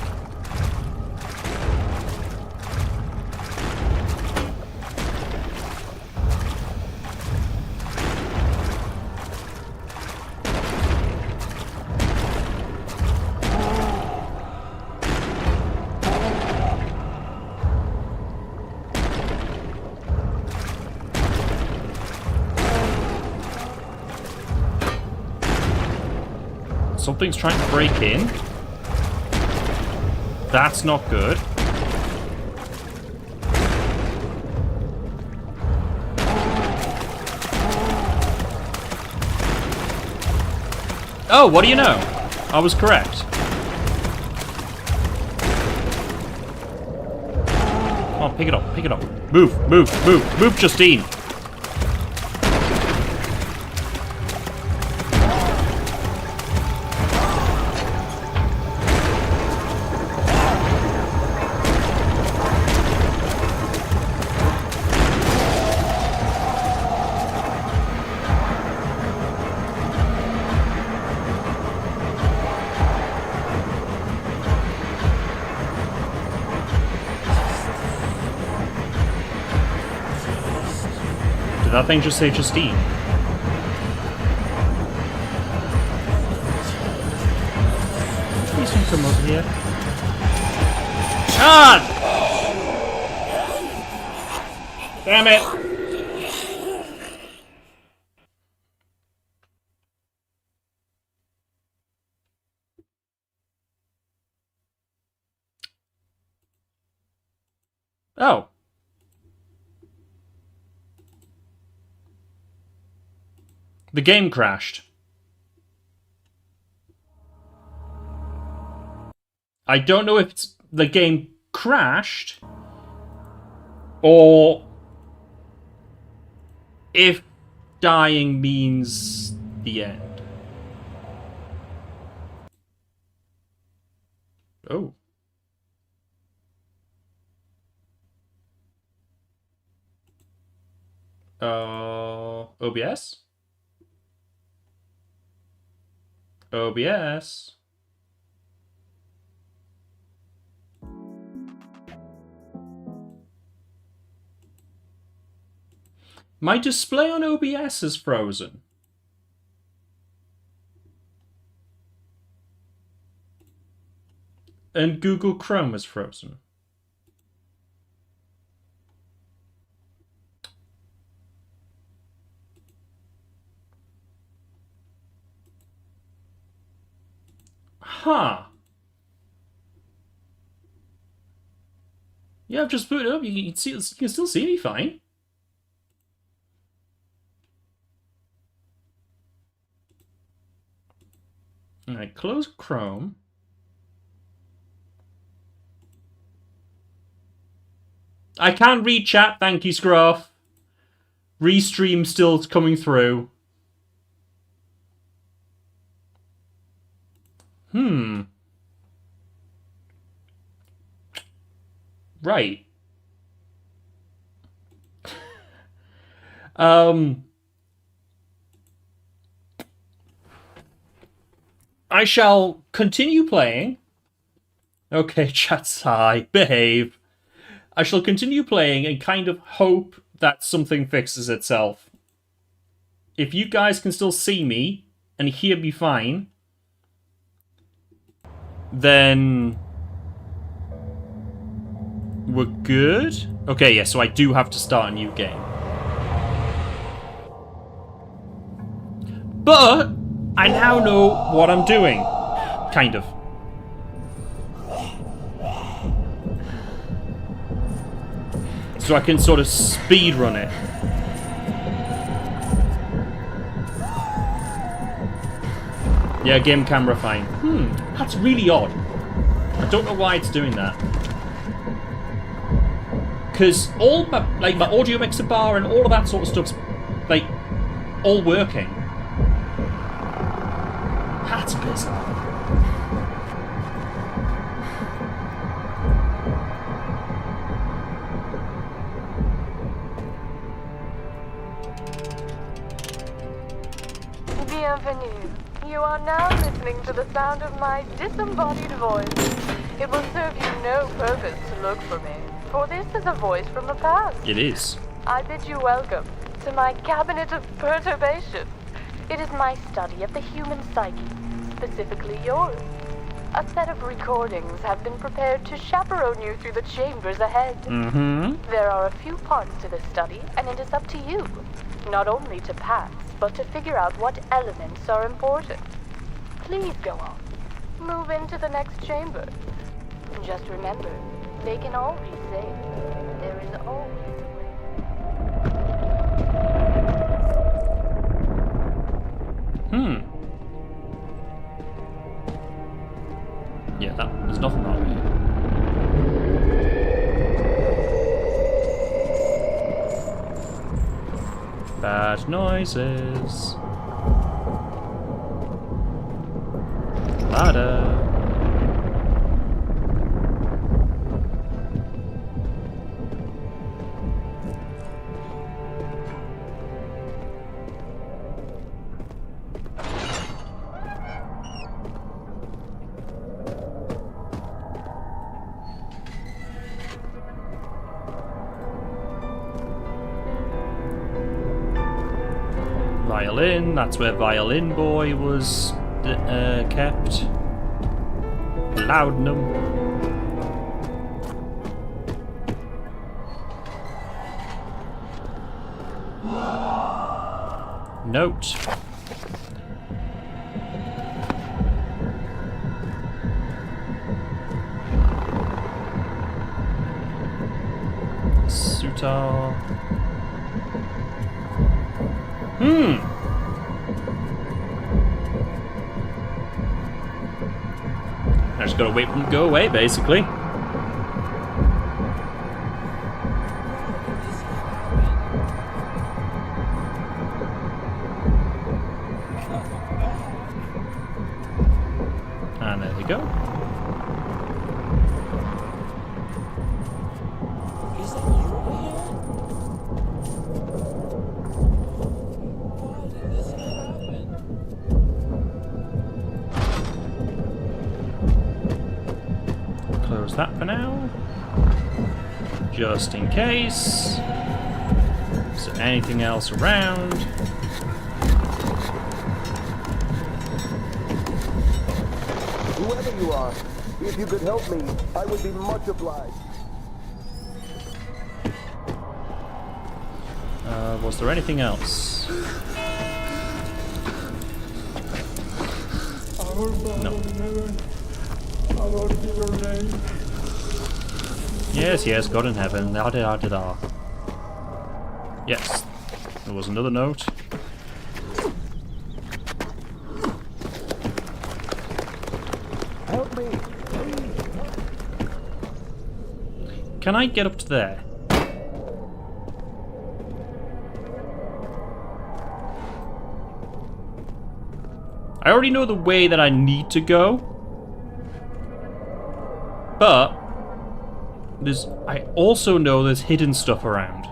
Something's trying to break in. That's not good. Oh, what do you know? I was correct. Come on, pick it up, pick it up. Move, move, move, move, Justine. Did that thing just say Justine? Please don't come over here. Ah! Damn it! Oh. The game crashed. I don't know if it's the game crashed or if dying means the end. Oh. OBS? OBS. My display on OBS is frozen. And Google Chrome is frozen. Huh. Yeah, I've just put it up. You can see, you can still see me fine. Alright, close Chrome. I can read chat, thank you, Scruff. Restream still coming through. Right. I shall continue playing. Okay, chat's high. Behave. I shall continue playing and kind of hope that something fixes itself. If you guys can still see me and hear me fine, then we're good. Okay, yeah, so I do have to start a new game. But I now know what I'm doing. Kind of. So I can sort of speed run it. Yeah, game camera fine. That's really odd. I don't know why it's doing that. Because all my, like, my audio mixer bar and all of that sort of stuff's, like, all working. That's bizarre. Bienvenue. You are now listening to the sound of my disembodied voice. It will serve you no purpose to look for me, for this is a voice from the past. It is. I bid you welcome to my cabinet of perturbation. It is my study of the human psyche, specifically yours. A set of recordings have been prepared to chaperone you through the chambers ahead. There are a few parts to this study, and it is up to you, not only to pass, but to figure out what elements are important. Please go on. Move into the next chamber. Just remember, they can always say, there is always a way. Yeah, there's nothing wrong with it. Bad noises. Ladder. Violin, that's where Violin Boy was kept. Laudanum. Note. Sutar. I just gotta wait for them to go away, basically. And there they go. Is that you here? Why did this happen? Close that for now. Just in case. Is there anything else around? Whoever you are, if you could help me, I would be much obliged. Was there anything else? Oh, No. Yes, yes, God in heaven. Da da da da. Yes. There was another note. Help me! Can I get up to there? I already know the way that I need to go. But I also know there's hidden stuff around.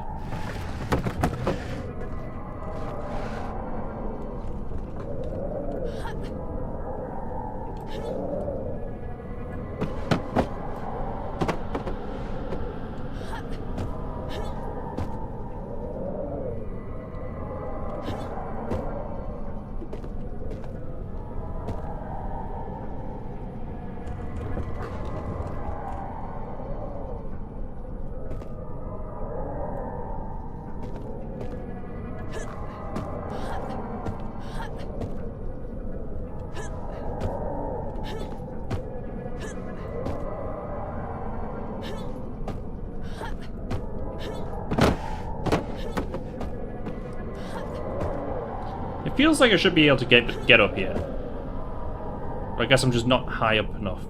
It feels like I should be able to get up here. But I guess I'm just not high up enough.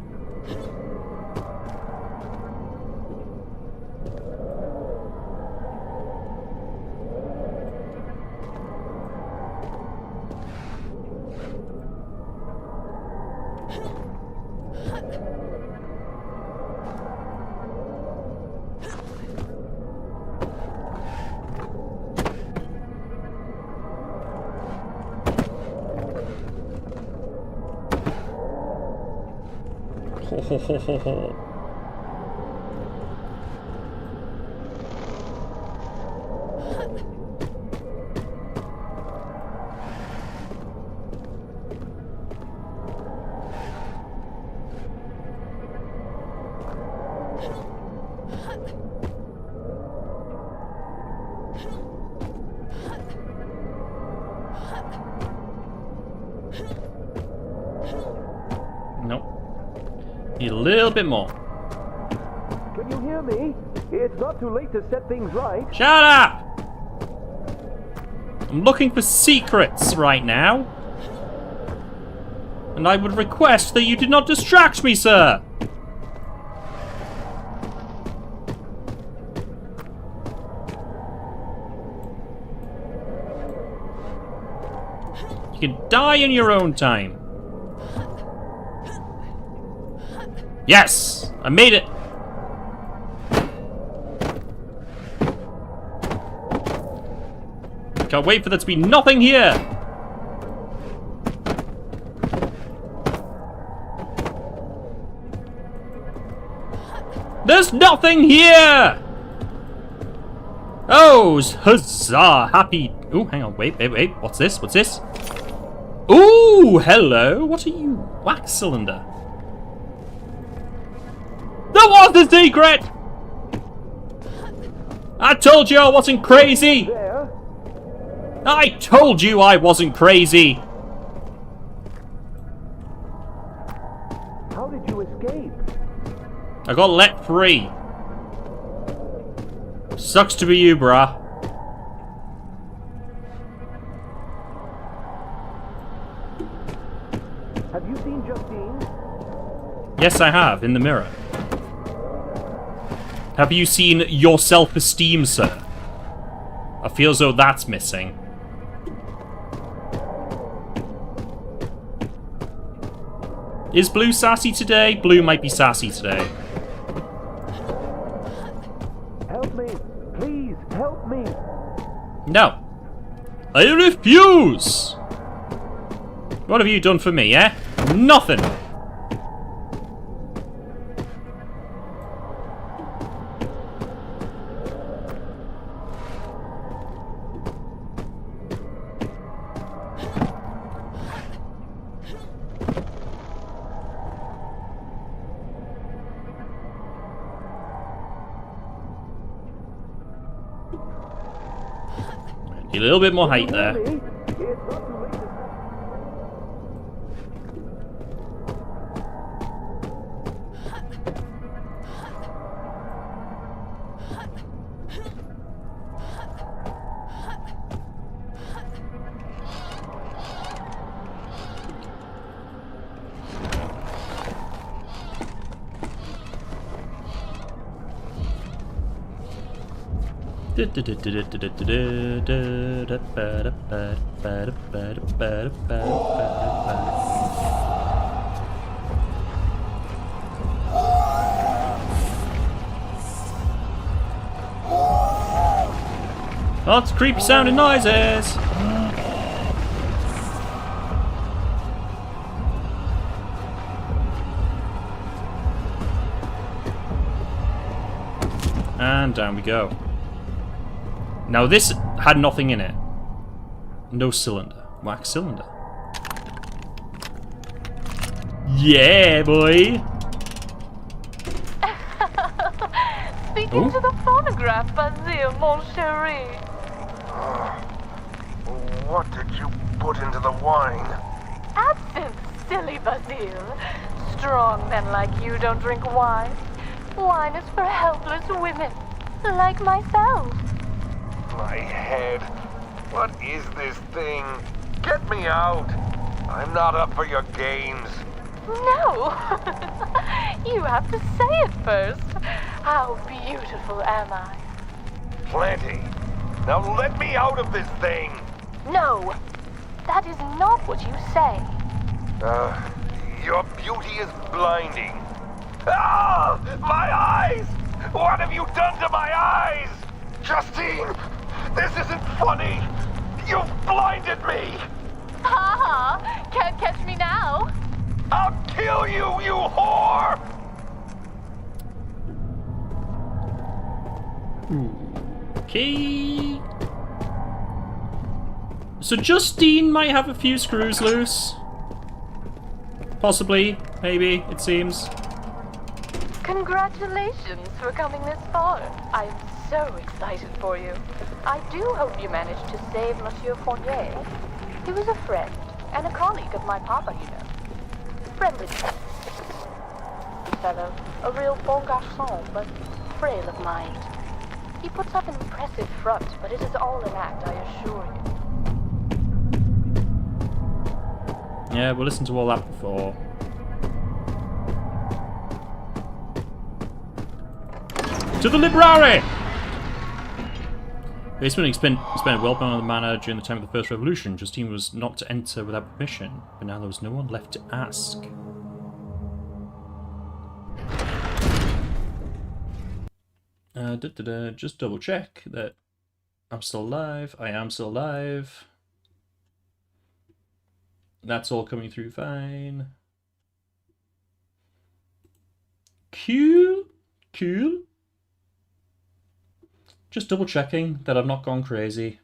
Ho ho ho ho ho. Nope. Need a little bit more. Can you hear me? It's not too late to set things right. Shut up! I'm looking for secrets right now. And I would request that you do not distract me, sir! You can die in your own time. Yes! I made it! Can't wait for there to be nothing here! There's nothing here! Oh, huzzah! Happy... Ooh, hang on, wait. What's this? What's this? Ooh, hello! What are you? Wax cylinder. That was the secret! I told you I wasn't crazy! There. I told you I wasn't crazy! How did you escape? I got let free. Sucks to be you, brah. Have you seen Justine? Yes, I have, in the mirror. Have you seen your self-esteem, sir? I feel as though that's missing. Is Blue sassy today? Blue might be sassy today. Help me. Please, help me. No. I refuse! What have you done for me, eh? Nothing! A little bit more height there. It's not too late to... Lots of creepy sounding noises. And down we go. Now this had nothing in it. No cylinder. Wax cylinder. Yeah, boy! Speaking to the phonograph, Basile, mon chéri. What did you put into the wine? Absinthe, silly Basile. Strong men like you don't drink wine. Wine is for helpless women, like myself. My head. What is this thing? Get me out. I'm not up for your games. No! You have to say it first. How beautiful am I? Plenty. Now let me out of this thing. No! That is not what you say. Your beauty is blinding. Ah! My eyes! What have you done to my eyes? Justine! This isn't funny! You've blinded me! Ha ha! Can't catch me now! I'll kill you, you whore! Okay. So Justine might have a few screws loose. Possibly, maybe, it seems. Congratulations for coming this far. I am so excited for you. I do hope you managed to save Monsieur Fournier. He was a friend and a colleague of my papa, you know. Friendly fellow, a real bon garçon, but frail of mind. He puts up an impressive front, but it is all an act, I assure you. Yeah, we'll listen to all that before. To the library! Basement spent well on the manor during the time of the First Revolution. Justine was not to enter without permission, but now there was no one left to ask. Just double check that I'm still alive. I am still alive. That's all coming through fine. Cool. Cool. Just double checking that I've not gone crazy.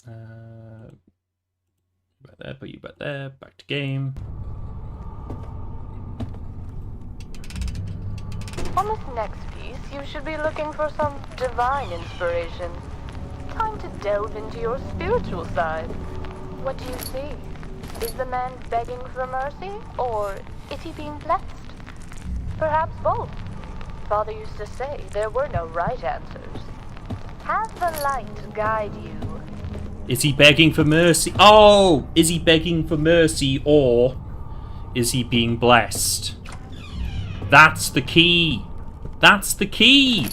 Back there, put you back there, back to game. On this next piece, you should be looking for some divine inspiration. Time to delve into your spiritual side. What do you see? Is the man begging for mercy, or is he being blessed? Perhaps both. Father used to say there were no right answers. Have the light guide you. Is he begging for mercy? Oh! Is he begging for mercy, or is he being blessed? That's the key! That's the key!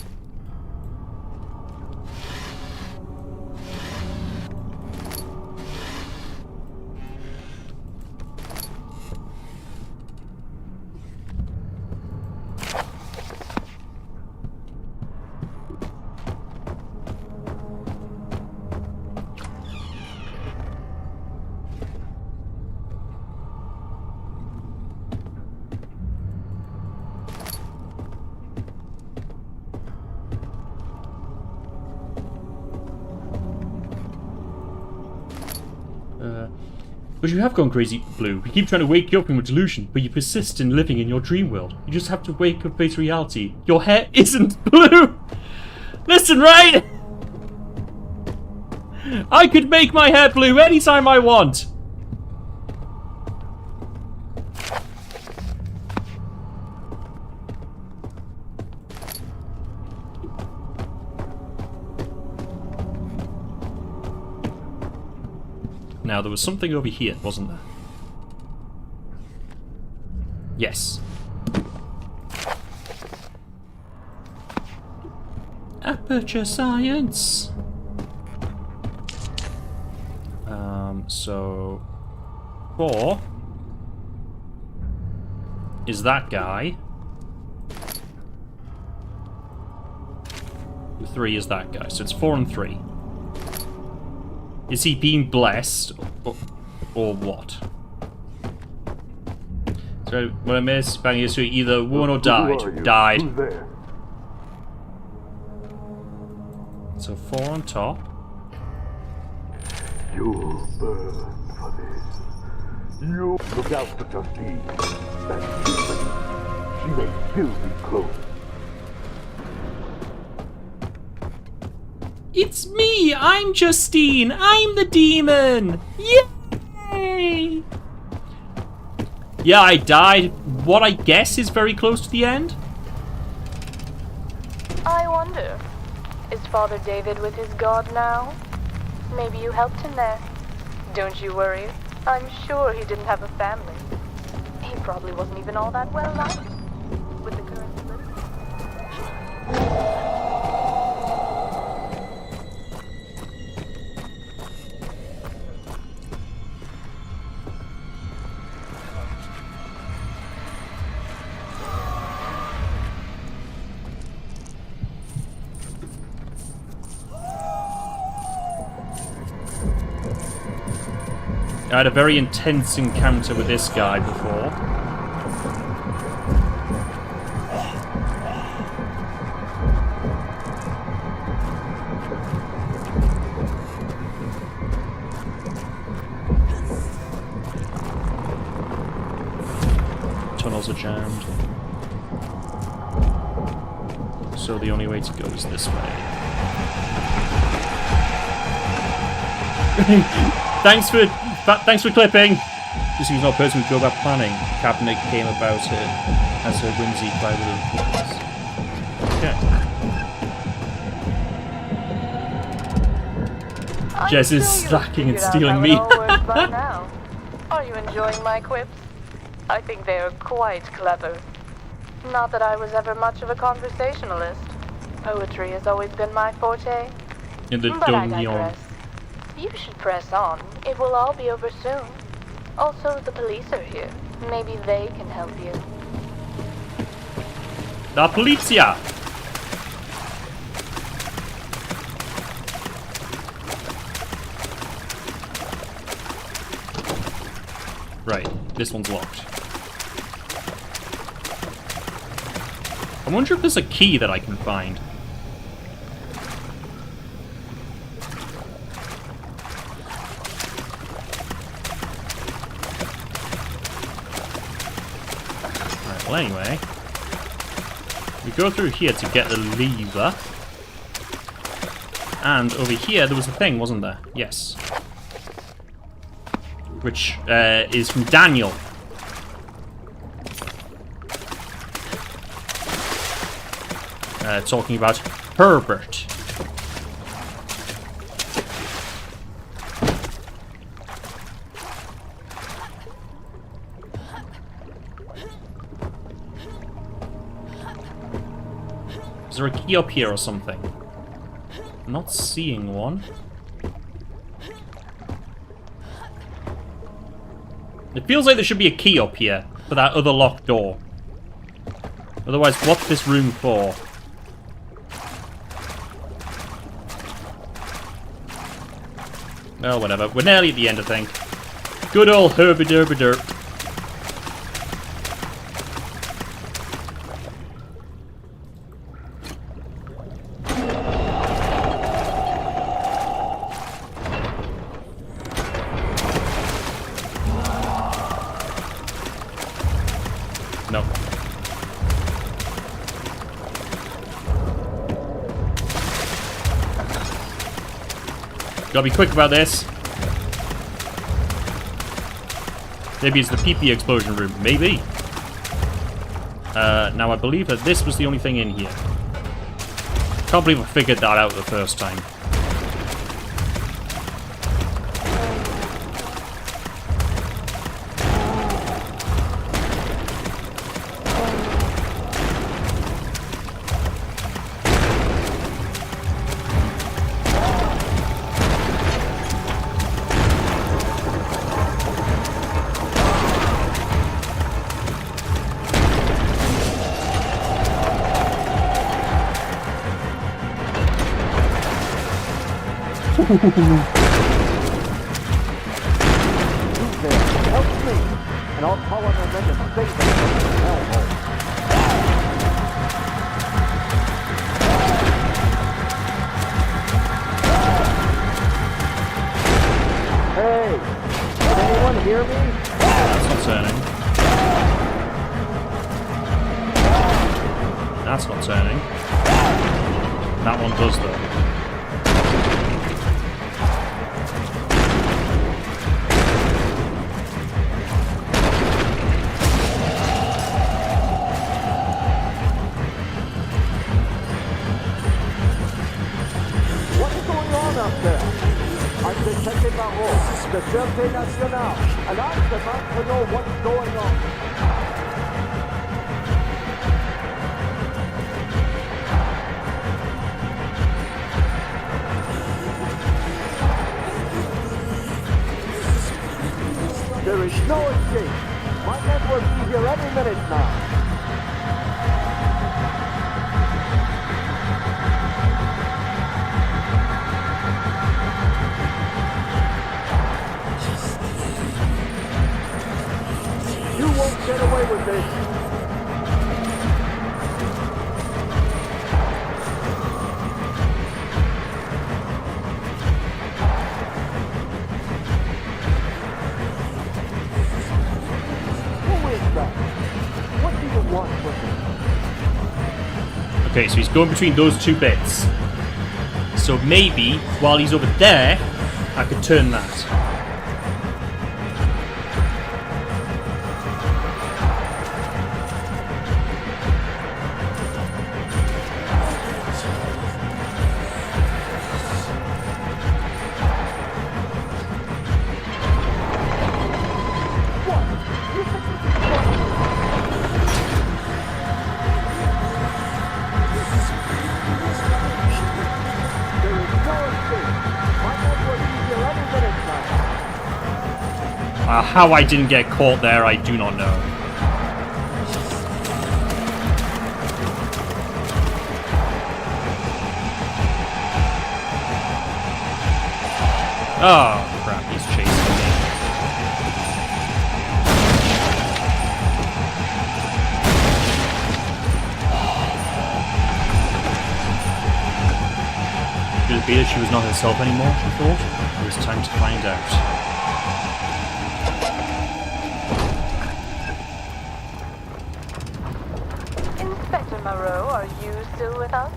But you have gone crazy, Blue. We keep trying to wake you up from your delusion, but you persist in living in your dream world. You just have to wake up, face reality. Your hair isn't blue! Listen, right? I could make my hair blue anytime I want! Now, there was something over here, wasn't there? Yes. Aperture science! So... 4 is that guy. 3 is that guy. So it's 4 and 3. Is he being blessed? Or what? So, when I missed bang history, either won or Who are you? died. Died. Who's there? So 4 on top. You'll burn for this. You look out for Justine. That demon. She may still be close. It's me! I'm Justine! I'm the demon! Yay! Yeah, I died. What I guess is very close to the end. I wonder, is Father David with his god now? Maybe you helped him there. Don't you worry. I'm sure he didn't have a family. He probably wasn't even all that well liked with the current political. I had a very intense encounter with this guy before. Tunnels are jammed. So the only way to go is this way. Thanks for clipping. Just seems not a person who go about planning. Cabinet came about it as her whimsy by little Okay. Jess is slacking and stealing me. Are you enjoying my quips? I think they are quite clever. Not that I was ever much of a conversationalist. Poetry has always been my forte. In the But I Donjon. digress. You should press on. It will all be over soon. Also, the police are here. Maybe they can help you. La polizia! Right, this one's locked. I wonder if there's a key that I can find. Right, well anyway, we go through here to get the lever. And over here there was a thing, wasn't there? Yes. Which is from Daniel. Talking about Herbert. Is there a key up here or something? I'm not seeing one. It feels like there should be a key up here for that other locked door. Otherwise, what's this room for? Oh, whatever. We're nearly at the end, I think. Good old herby-derby-derp. No. Gotta be quick about this. Maybe it's the PP explosion room. Maybe. Now I believe that this was the only thing in here. Can't believe I figured that out the first time. there, help me, and I'll call on the men to save them from the hellhole. Hey, can anyone hear me? That's not turning. That's not turning. That one does though. What is going on out there? I'm Detective Marot, the Sûreté Nationale, and I'm about to know what's going on. There is no escape. My men will be here any minute now. You won't get away with this. Who is that? What do you want from me? Okay, so he's going between those two bits. So maybe while he's over there, I could turn that. There is no escape. My men will be here any minute now. How I didn't get caught there, I do not know. Oh, crap, he's chasing me. Could it be that she was not herself anymore, she thought? It was time to find out. Inspector Moreau, are you still with us?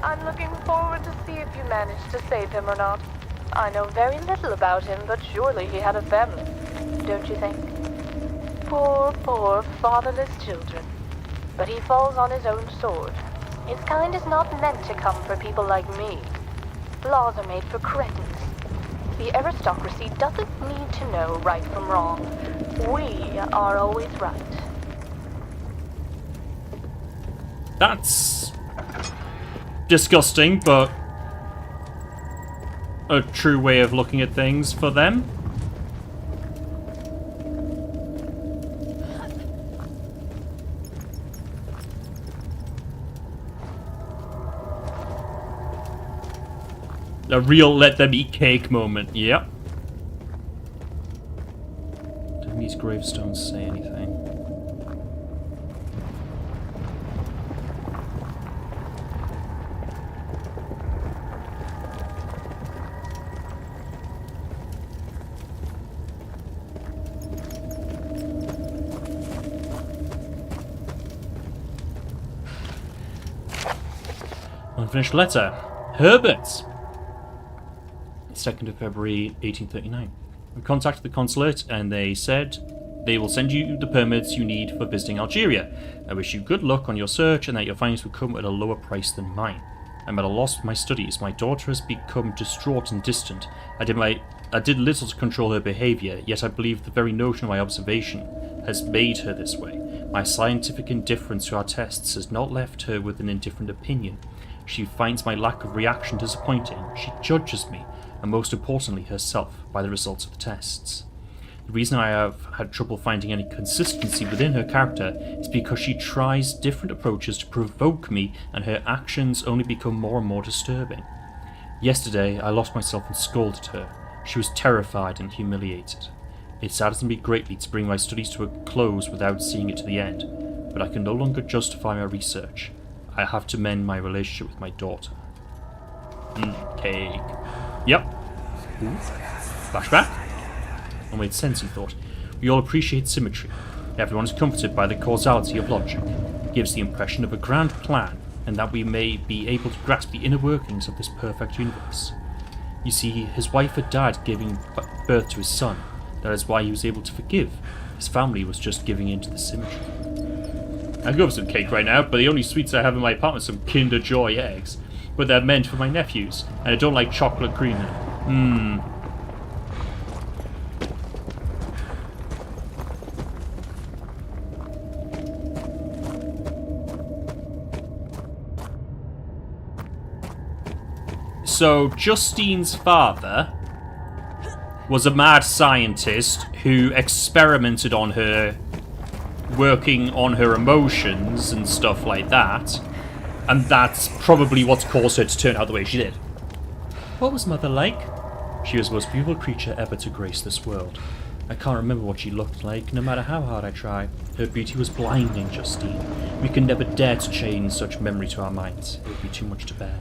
I'm looking forward to see if you managed to save him or not. I know very little about him, but surely he had a family, don't you think? Poor, poor, fatherless children. But he falls on his own sword. His kind is not meant to come for people like me. Laws are made for cretins. The aristocracy doesn't need to know right from wrong. We are always right. That's disgusting, but a true way of looking at things for them. A real let them eat cake moment, yep. Don't these gravestones say anything? Unfinished letter. Herbert! 2nd of February 1839. We contacted the consulate and they said they will send you the permits you need for visiting Algeria. I wish you good luck on your search and that your findings will come at a lower price than mine. I'm at a loss with my studies. My daughter has become distraught and distant. I did little to control her behaviour, yet I believe the very notion of my observation has made her this way. My scientific indifference to our tests has not left her with an indifferent opinion. She finds my lack of reaction disappointing. She judges me, and most importantly herself, by the results of the tests. The reason I have had trouble finding any consistency within her character is because she tries different approaches to provoke me and her actions only become more and more disturbing. Yesterday, I lost myself and scolded her. She was terrified and humiliated. It saddens me greatly to bring my studies to a close without seeing it to the end, but I can no longer justify my research. I have to mend my relationship with my daughter. Cake. Yep. Ooh. Flashback? Oh, made sense, he thought. We all appreciate symmetry. Everyone is comforted by the causality of logic. It gives the impression of a grand plan, and that we may be able to grasp the inner workings of this perfect universe. You see, his wife had died giving birth to his son. That is why he was able to forgive. His family was just giving in to the symmetry. I could go for some cake right now, but the only sweets I have in my apartment are some Kinder Joy eggs. But they're meant for my nephews, and I don't like chocolate cream in them. So, Justine's father was a mad scientist who experimented on her, working on her emotions and stuff like that. And that's probably what's caused her to turn out the way she did. What was Mother like? She was the most beautiful creature ever to grace this world. I can't remember what she looked like, no matter how hard I try. Her beauty was blinding, Justine. We can never dare to chain such memory to our minds. It would be too much to bear.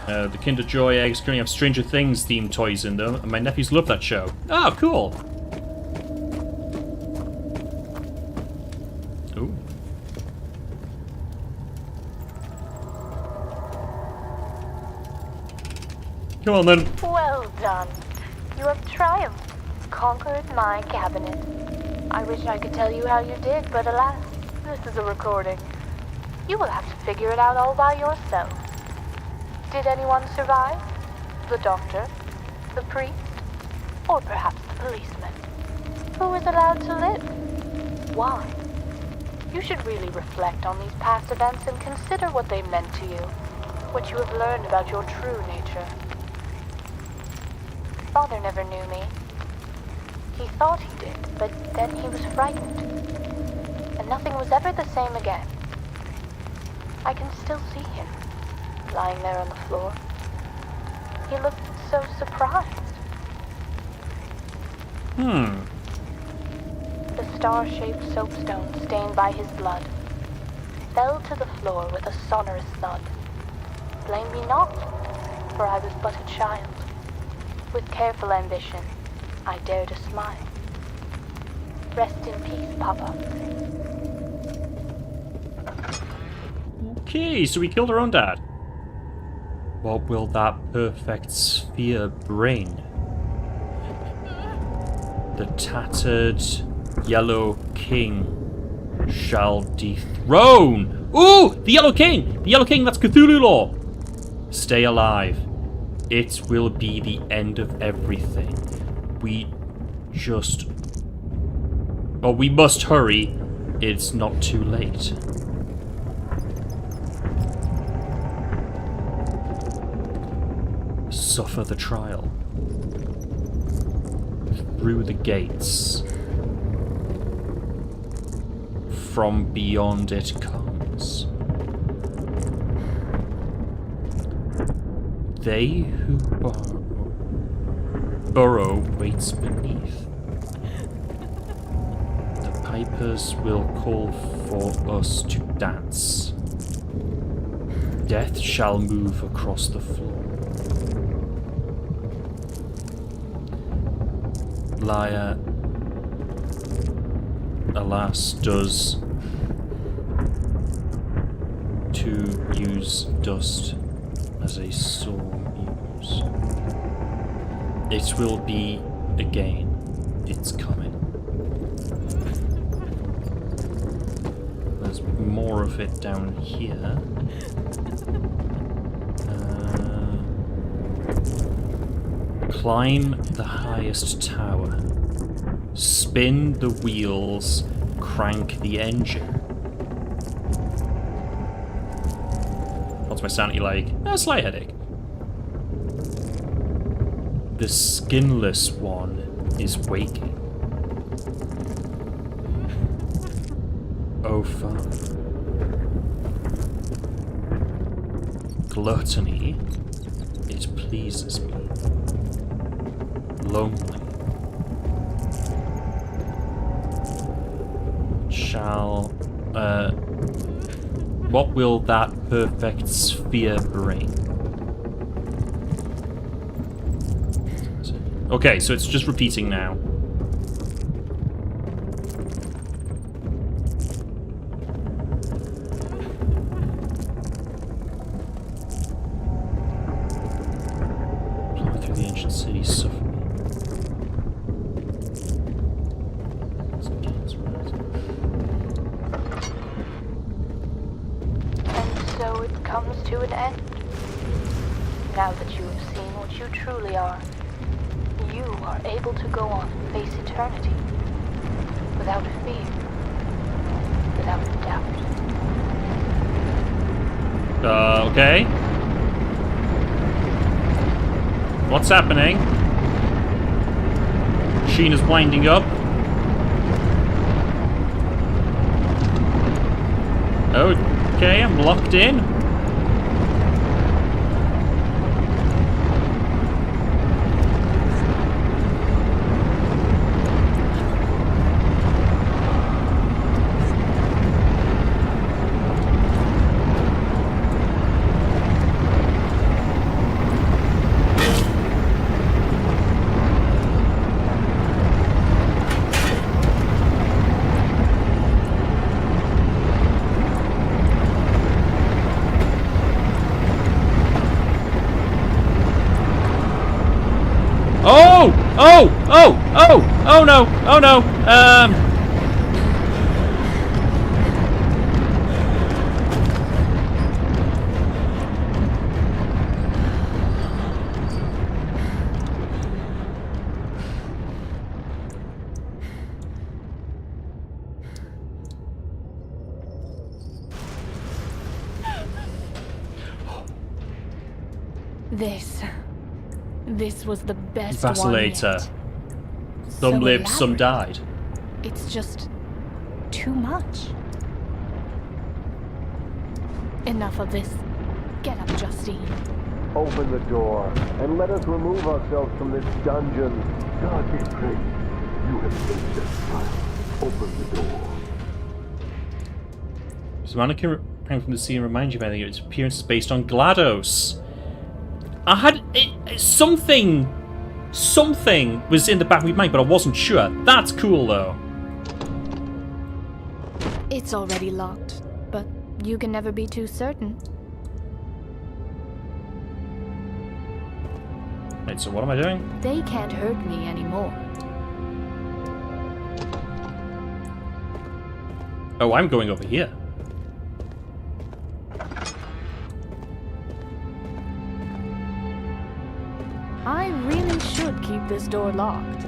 The Kinder Joy eggs currently have Stranger Things themed toys in them, and my nephews love that show. Oh, cool! Ooh. Come on then. Well done. You have triumphed, conquered my cabinet. I wish I could tell you how you did, but alas, this is a recording. You will have to figure it out all by yourself. Did anyone survive? The doctor? The priest? Or perhaps the policeman? Who was allowed to live? Why? You should really reflect on these past events and consider what they meant to you, what you have learned about your true nature. Father never knew me. He thought he did, but then he was frightened. And nothing was ever the same again. I can still see him, lying there on the floor. He looked so surprised. The star-shaped soapstone stained by his blood fell to the floor with a sonorous thud. Blame me not, for I was but a child. With careful ambition, I dare to smile. Rest in peace, Papa. Okay, so we killed our own dad. What will that perfect sphere bring? The tattered Yellow King shall dethrone. Ooh! The Yellow King! The Yellow King, that's Cthulhu lore! Stay alive. It will be the end of everything. We must hurry. It's not too late. Suffer the trial. Through the gates. From beyond it comes. They who burrow waits beneath. The pipers will call for us to dance. Death shall move across the floor. Liar, alas, does to use dust as a sore muse. It will be again. It's coming. There's more of it down here. Climb the highest tower. Spin the wheels. Crank the engine. What's my sanity like? A slight headache. The skinless one is waking. Oh, Father. Gluttony. It pleases me. Lonely. Shall... what will that perfect sphere bring? Okay, so it's just repeating now. Plowing through the ancient city, suffering. And so it comes to an end. Now that you have seen what you truly are, you are able to go on and face eternity without fear, without doubt. Okay. What's happening? Machine is winding up. Okay, I'm locked in. Oh no! Oh no! This was the best Vacillator. one yet. Some So lived, some elaborate. died. It's just too much. Enough of this. Get up, Justine. Open the door and let us remove ourselves from this dungeon. God be praised. You have saved us, child. Open the door. Does the mannequin praying from the sea and remind you of anything? Its appearance is based on GLaDOS. I had something was in the back of my mind, but I wasn't sure. That's cool, though. It's already locked, but you can never be too certain. Right, so what am I doing? They can't hurt me anymore. Oh, I'm going over here. I really should keep this door locked.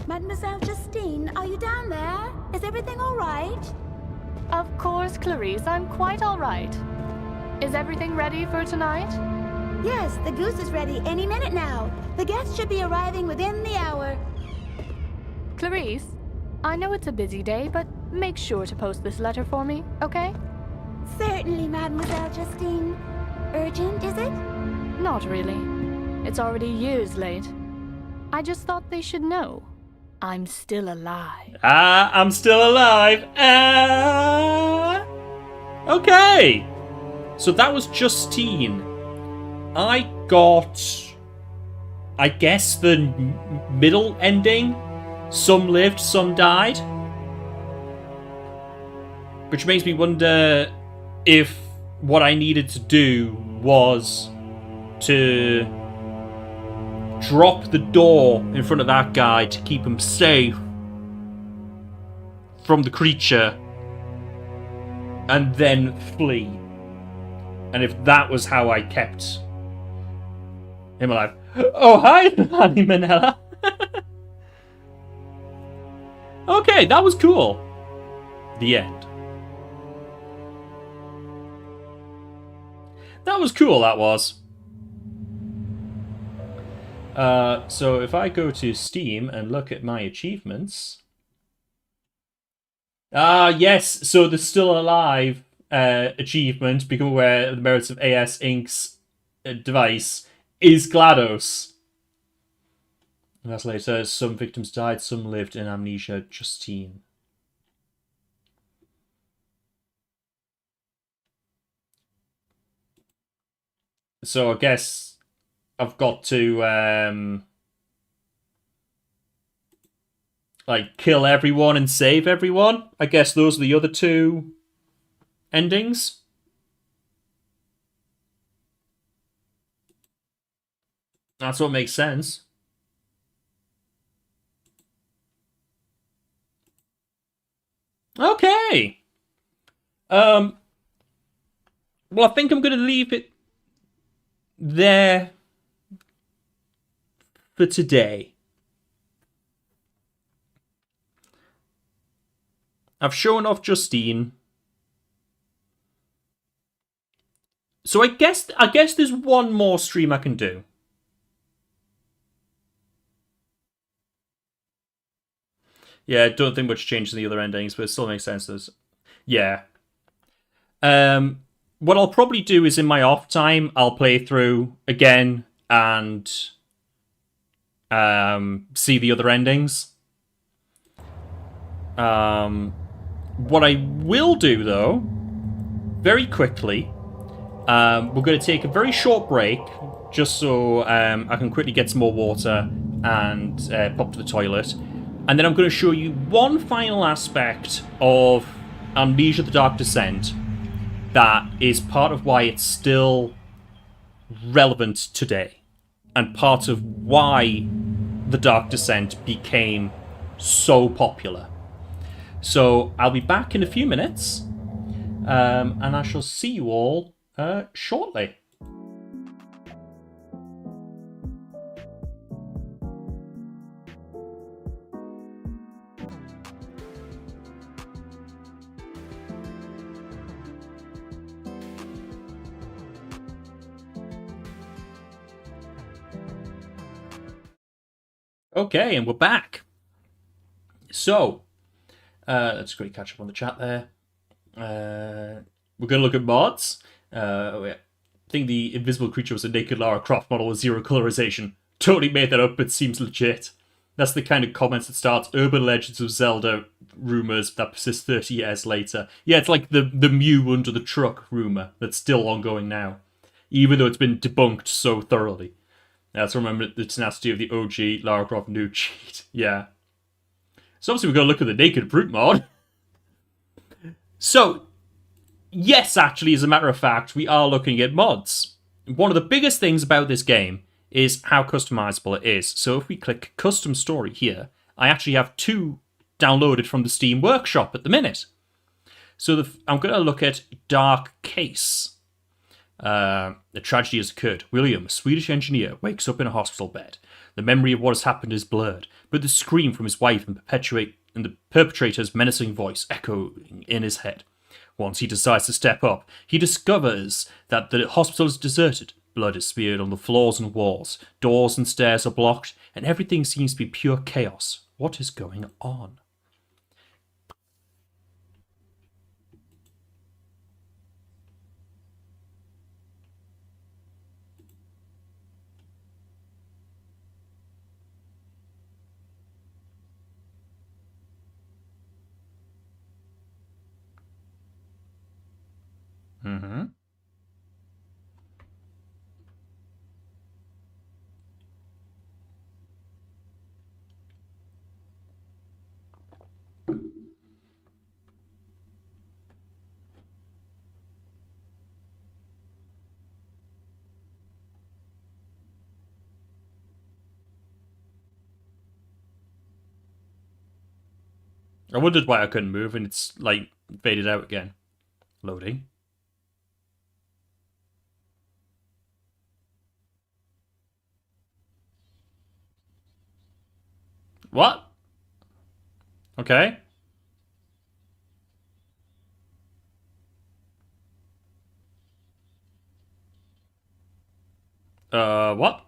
Mademoiselle Justine, are you down there? Is everything all right? Of course, Clarice, I'm quite all right. Is everything ready for tonight? Yes, the goose is ready any minute now. The guests should be arriving within the hour. Clarice, I know it's a busy day, but make sure to post this letter for me, okay? Certainly, Mademoiselle Justine. Urgent, is it? Not really. It's already years late. I just thought they should know. I'm still alive. I'm still alive. Okay. So that was Justine. I got, I guess, the middle ending. Some lived, some died. Which makes me wonder if what I needed to do was to drop the door in front of that guy to keep him safe from the creature and then flee. And if that was how I kept him alive. Oh, hi, Honey Manella. Okay, that was cool. The end. That was cool, that was. So if I go to Steam and look at my achievements, Ah, yes. So the Still Alive achievement, become aware of the merits of AS Inc.'s device, is GLaDOS. And that's later. Some victims died, some lived in amnesia. Justine. So I guess I've got to like kill everyone and save everyone. I guess those are the other two endings. That's what makes sense. Okay. Um. Well, I think I'm going to leave it there for today. I've shown off Justine. So I guess there's one more stream I can do. Yeah, I don't think much changes in the other endings, but it still makes sense. Yeah. Um, what I'll probably do is in my off time, I'll play through again and see the other endings. What I will do though, very quickly, we're going to take a very short break just so I can quickly get some more water and pop to the toilet. And then I'm going to show you one final aspect of Amnesia The Dark Descent that is part of why it's still relevant today. And part of why The Dark Descent became so popular. So I'll be back in a few minutes. And I shall see you all shortly. Okay, and we're back. So, let's quickly catch up on the chat there. We're going to look at mods. I think the invisible creature was a naked Lara Croft model with zero colorization. Totally made that up, but seems legit. That's the kind of comments that starts urban legends of Zelda rumors that persist 30 years later. Yeah, it's like the Mew under the truck rumor that's still ongoing now, even though it's been debunked so thoroughly. Let's remember the tenacity of the OG Lara Croft new cheat. Yeah. So obviously we're going to look at the Naked Brute mod. So, yes, actually, as a matter of fact, we are looking at mods. One of the biggest things about this game is how customizable it is. So if we click Custom Story here, I actually have two downloaded from the Steam Workshop at the minute. So I'm going to look at Dark Case. A tragedy has occurred. William, a Swedish engineer, wakes up in a hospital bed. The memory of what has happened is blurred, but the scream from his wife and the perpetrator's menacing voice echoing in his head. Once he decides to step up, he discovers that the hospital is deserted. Blood is smeared on the floors and walls. Doors and stairs are blocked, and everything seems to be pure chaos. What is going on? Mm-hmm. I wondered why I couldn't move, and it's like faded out again. Loading. What? Okay. What?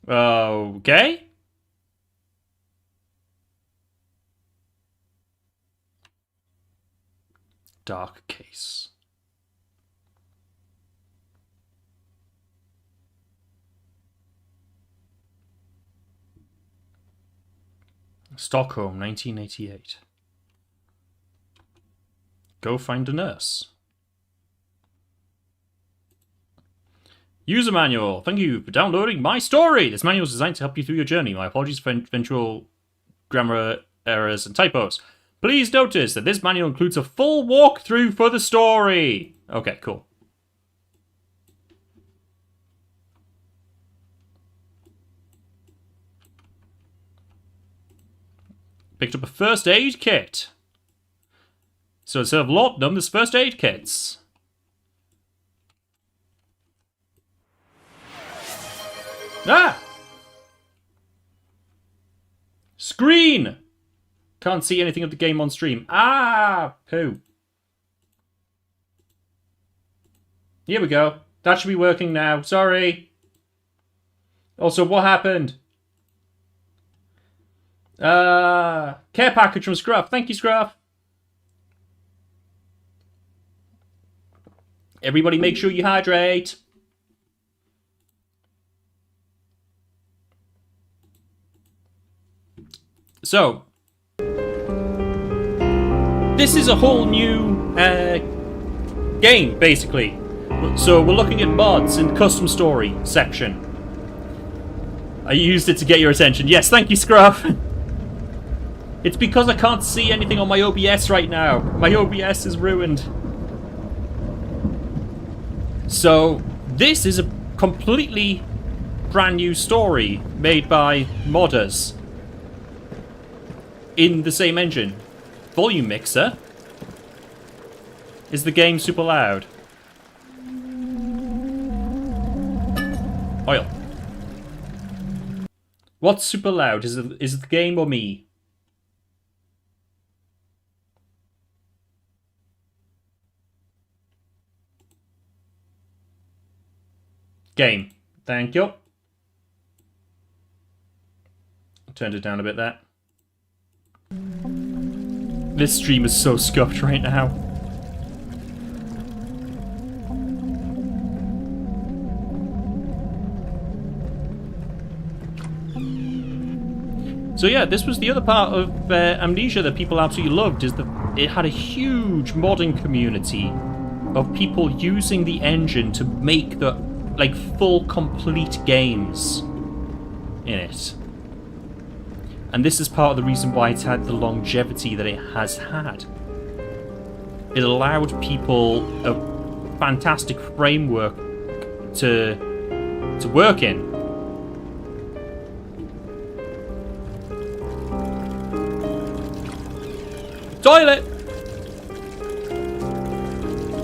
Okay. Dark case. Stockholm, 1988. Go find a nurse. User manual. Thank you for downloading my story. This manual is designed to help you through your journey. My apologies for eventual grammar errors and typos. Please notice that this manual includes a full walkthrough for the story. Okay, cool. Picked up a first aid kit. So instead of laudanum, there's first aid kits. Ah! Screen! Can't see anything of the game on stream. Ah! Poo. Here we go. That should be working now. Sorry. Also, what happened? Care package from Scruff. Thank you, Scruff. Everybody make sure you hydrate. So, this is a whole new game, basically. So we're looking at mods in the custom story section. I used it to get your attention. Yes, thank you, Scruff. It's because I can't see anything on my OBS right now. My OBS is ruined. So, this is a completely brand new story made by modders in the same engine. Volume mixer. Is the game super loud? Oil. What's super loud? Is it the game or me? Game. Thank you. Turned it down a bit there. This stream is so scuffed right now. So yeah, this was the other part of Amnesia that people absolutely loved, is that it had a huge modding community of people using the engine to make the full complete games in it. And this is part of the reason why it's had the longevity that it has had. It allowed people a fantastic framework to work in. Toilet!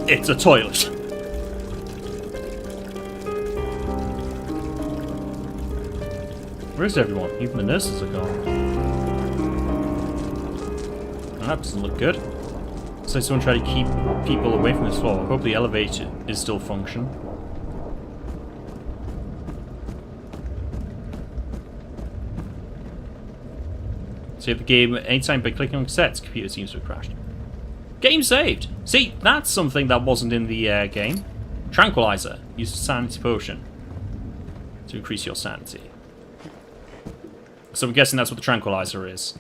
It's a toilet. Where's everyone? Even the nurses are gone. That doesn't look good. So someone tried to keep people away from this floor. Hope the elevator is still functioning. Save the game anytime by clicking on cassettes. Computer seems to have crashed. Game saved! See, that's something that wasn't in the game. Tranquilizer. Use a sanity potion to increase your sanity. So I'm guessing that's what the tranquilizer is.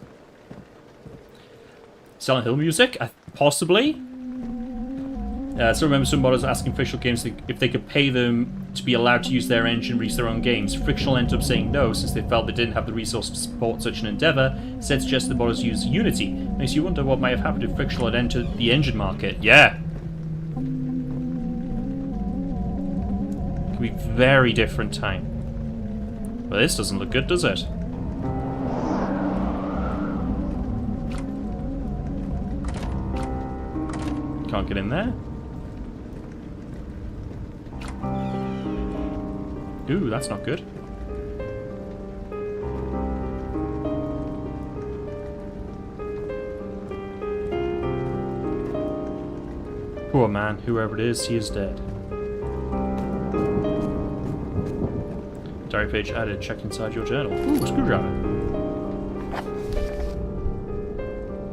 Silent Hill music? Possibly? So remember some modders asking Frictional Games if they could pay them to be allowed to use their engine release their own games. Frictional ended up saying no, since they felt they didn't have the resources to support such an endeavour. Instead suggested the modders use Unity. Makes you wonder what might have happened if Frictional had entered the engine market. Yeah! Could be a very different time. But this doesn't look good, does it? Can't get in there. Ooh, that's not good. Poor man, whoever it is, he is dead. Diary page added. Check inside your journal. Ooh, screwdriver.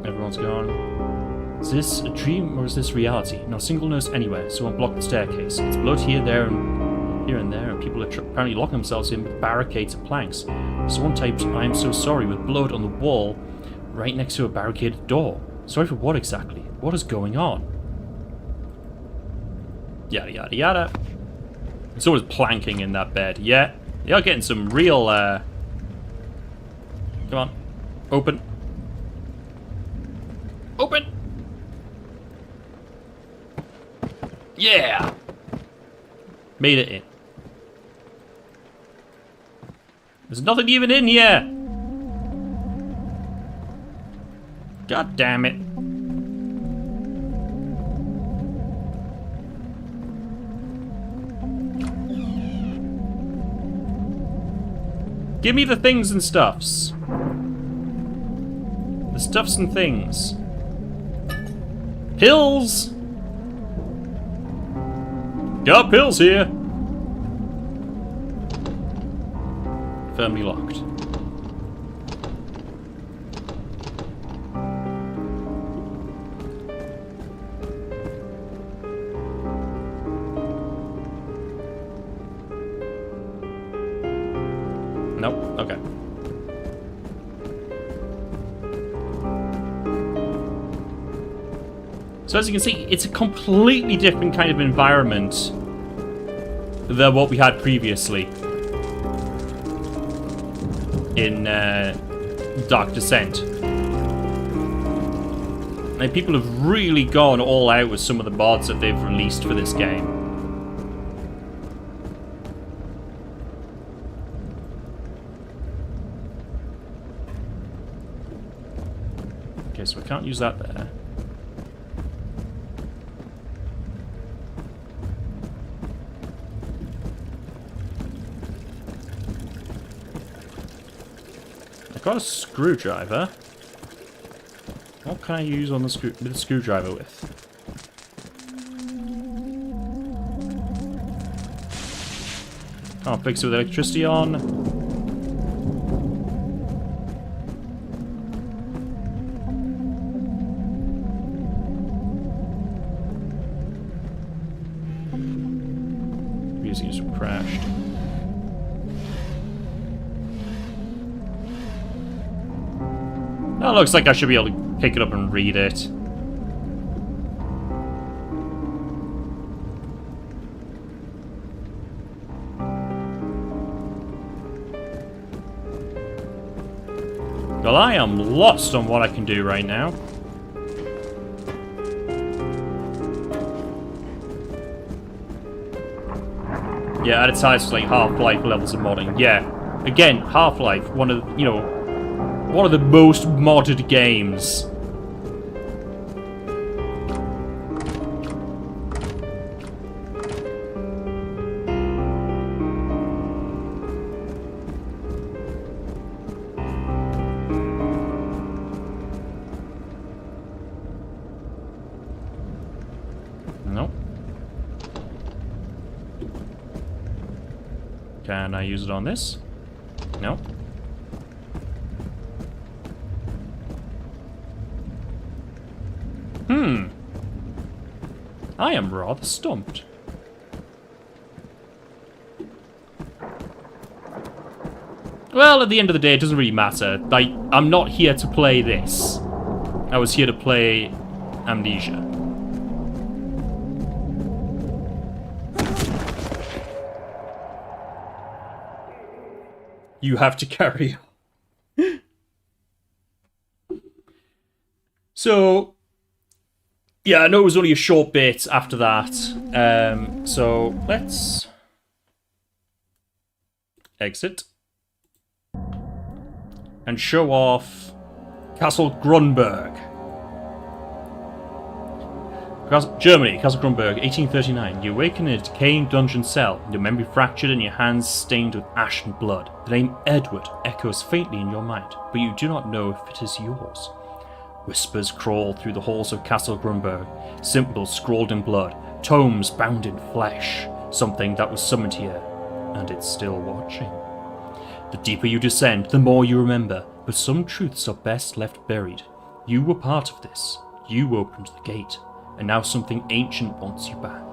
Everyone's gone. Is this a dream or is this reality? Not a single nurse anywhere, so unblock the staircase. It's blood here, there, and there, and people are apparently locking themselves in with barricades and planks. Someone typed, "I am so sorry," with blood on the wall right next to a barricaded door. Sorry for what exactly? What is going on? Yada yada yada. Someone's planking in that bed. Yeah, you're getting some real, Come on. Open. Open! Yeah! Made it in. There's nothing even in here! God damn it. Give me the things and stuffs. The stuffs and things. Pills! Got pills here! Firmly locked. Nope, okay. So as you can see, it's a completely different kind of environment than what we had previously in Dark Descent. And people have really gone all out with some of the mods that they've released for this game. Okay, so we can't use that there. I've got a screwdriver. What can I use on the screwdriver with? Can't fix it with electricity on. Music just crashed. That looks like I should be able to pick it up and read it. Well, I am lost on what I can do right now. Yeah, at its highest, like Half-Life levels of modding. Yeah, again, Half-Life, one of the most modded games. Nope. Can I use it on this? No. I am rather stumped. Well, at the end of the day, it doesn't really matter. Like, I'm not here to play this. I was here to play Amnesia. You have to carry on. So, yeah, I know it was only a short bit after that. So let's exit and show off Castle Grunberg. Germany, Castle Grunberg, 1839. You awaken in a decaying dungeon cell, your memory fractured and your hands stained with ash and blood. The name Edward echoes faintly in your mind, but you do not know if it is yours. Whispers crawl through the halls of Castle Grunberg, symbols scrawled in blood, tomes bound in flesh, something that was summoned here, and it's still watching. The deeper you descend, the more you remember, but some truths are best left buried. You were part of this. You opened the gate, and now something ancient wants you back.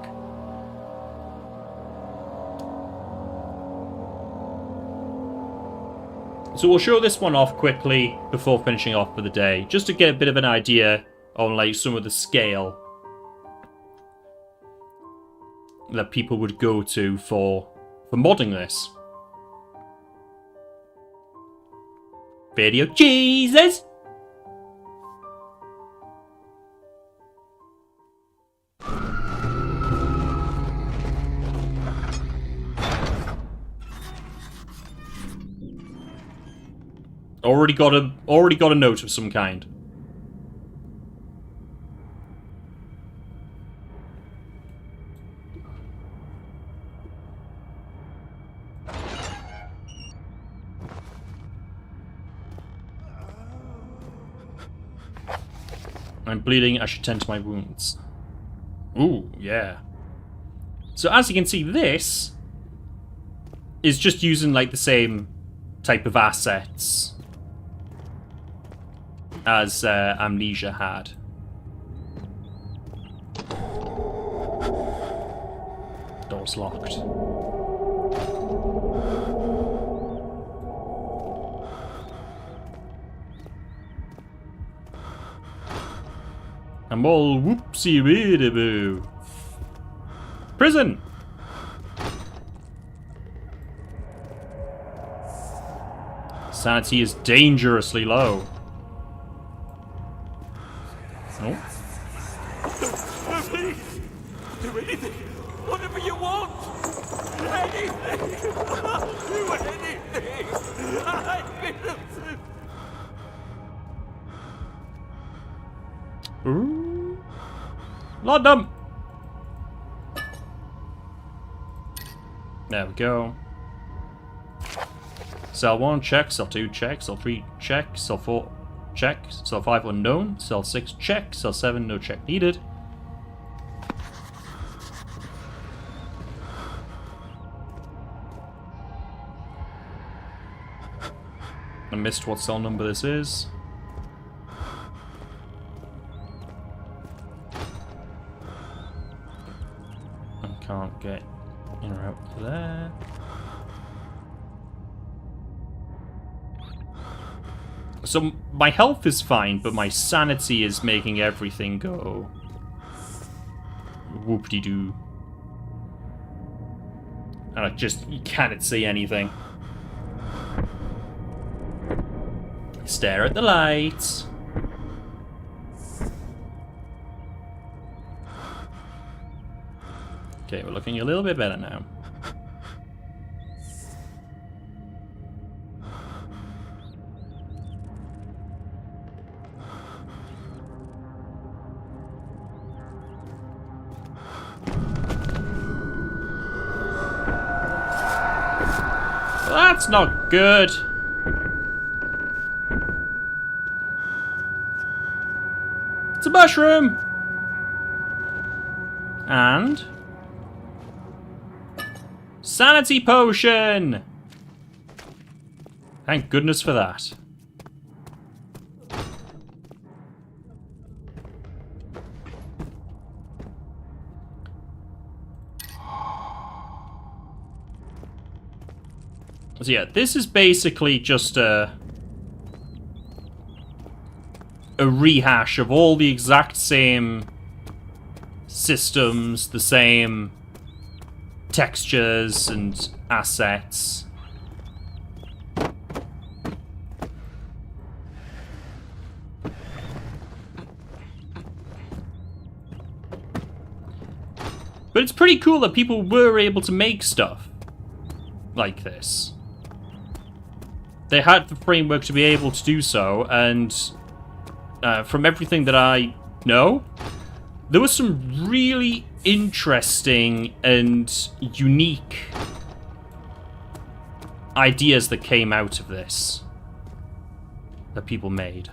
So we'll show this one off quickly before finishing off for the day, just to get a bit of an idea on like some of the scale that people would go to for modding this. Video Jesus! Already got a note of some kind. I'm bleeding, I should tend to my wounds. Ooh, yeah. So as you can see, this is just using like the same type of assets as Amnesia had. Door's locked. I'm all whoopsie-boo. Prison! Sanity is dangerously low. Oh. No, please! Do anything! Whatever you want! Anything! Do anything! I'm innocent! Ooh. Laudanum! There we go. Cell 1, check. Cell 2, check. Cell 3, check. Cell 4, check. Cell 5, unknown. Cell 6, check. Cell 7, no check needed. I missed what cell number this is. I can't get in or out there. So my health is fine, but my sanity is making everything go whoop-de-doo. And you can't see anything. Stare at the lights. Okay, we're looking a little bit better now. Well, that's not good. It's a mushroom! And... sanity potion! Thank goodness for that. So yeah, this is basically just a rehash of all the exact same systems, the same textures and assets. But it's pretty cool that people were able to make stuff like this. They had the framework to be able to do so, and from everything that I know, there was some really interesting and unique ideas that came out of this that people made.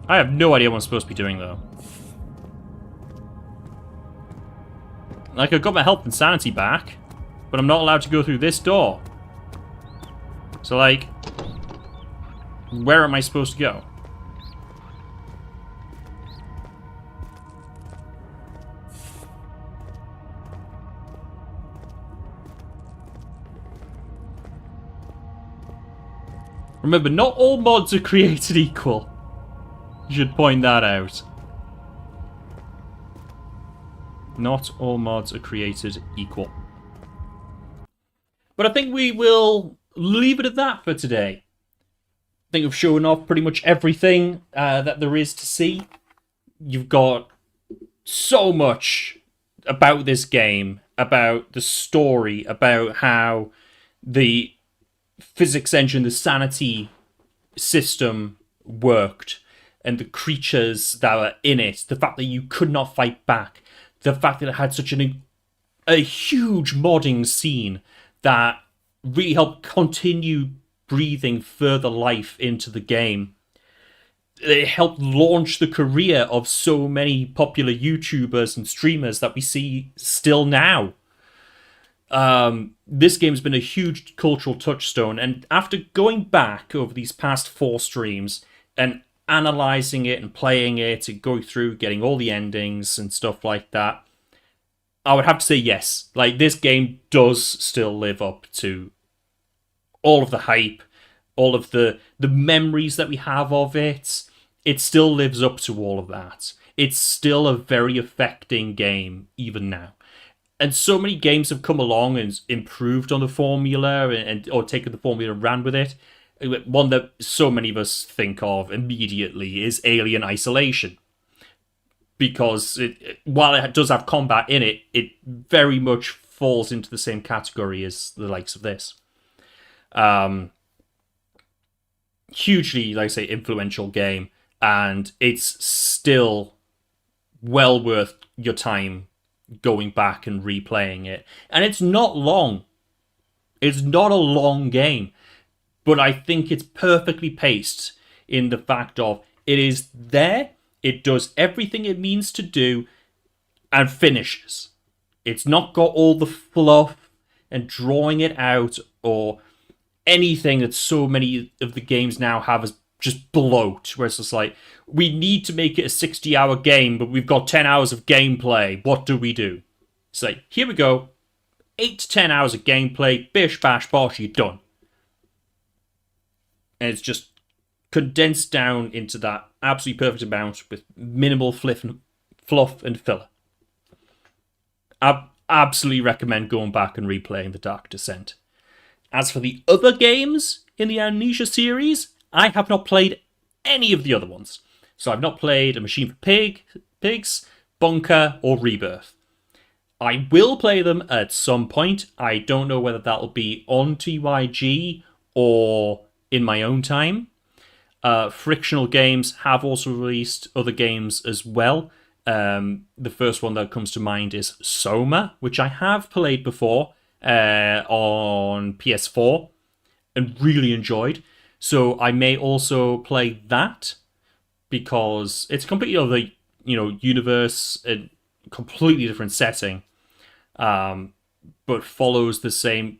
I have no idea what I'm supposed to be doing, though. Like, I got my health and sanity back, but I'm not allowed to go through this door. So, like, where am I supposed to go? Remember, not all mods are created equal. You should point that out. Not all mods are created equal. But I think we will leave it at that for today. I think I've shown off pretty much everything that there is to see. You've got so much about this game, about the story, about how the physics engine, the sanity system worked, and the creatures that were in it, the fact that you could not fight back, the fact that it had such a huge modding scene that really helped continue breathing further life into the game. It helped launch the career of so many popular YouTubers and streamers that we see still now. This game's been a huge cultural touchstone, and after going back over these past 4 streams and analysing it and playing it and going through, getting all the endings and stuff like that, I would have to say yes. Like, this game does still live up to all of the hype, all of the memories that we have of it. It still lives up to all of that. It's still a very affecting game, even now. And so many games have come along and improved on the formula or taken the formula and ran with it. One that so many of us think of immediately is Alien Isolation. Because while it does have combat in it, it very much falls into the same category as the likes of this. Hugely, like I say, influential game. And it's still well worth your time going back and replaying it. And it's not long. It's not a long game. But I think it's perfectly paced in the fact of it is there, it does everything it means to do, and finishes. It's not got all the fluff and drawing it out or anything that so many of the games now have as just bloat, where it's just like, we need to make it a 60-hour game, but we've got 10 hours of gameplay. What do we do? It's like, here we go. 8 to 10 hours of gameplay, bish, bash, bosh, you're done. And it's just condensed down into that absolutely perfect amount with minimal fluff and filler. I absolutely recommend going back and replaying The Dark Descent. As for the other games in the Amnesia series, I have not played any of the other ones. So I've not played A Machine for Pigs, Bunker, or Rebirth. I will play them at some point. I don't know whether that'll be on TYG or in my own time. Frictional Games have also released other games as well. The first one that comes to mind is Soma, which I have played before on PS4 and really enjoyed. So I may also play that because it's completely other, universe, a completely different setting, but follows the same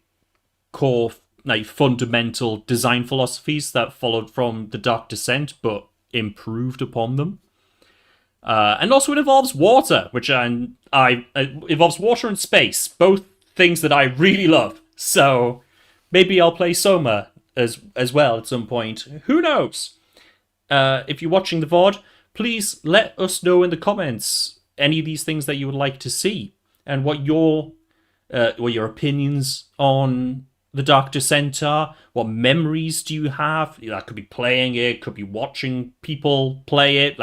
core, fundamental design philosophies that followed from The Dark Descent, but improved upon them. And also it involves water, which it involves water and space, both things that I really love. So maybe I'll play Soma as well at some point. Who knows? If you're watching the VOD, please let us know in the comments any of these things that you would like to see and what your opinions on The Dark Descent are. What memories do you have? That could be playing it, could be watching people play it.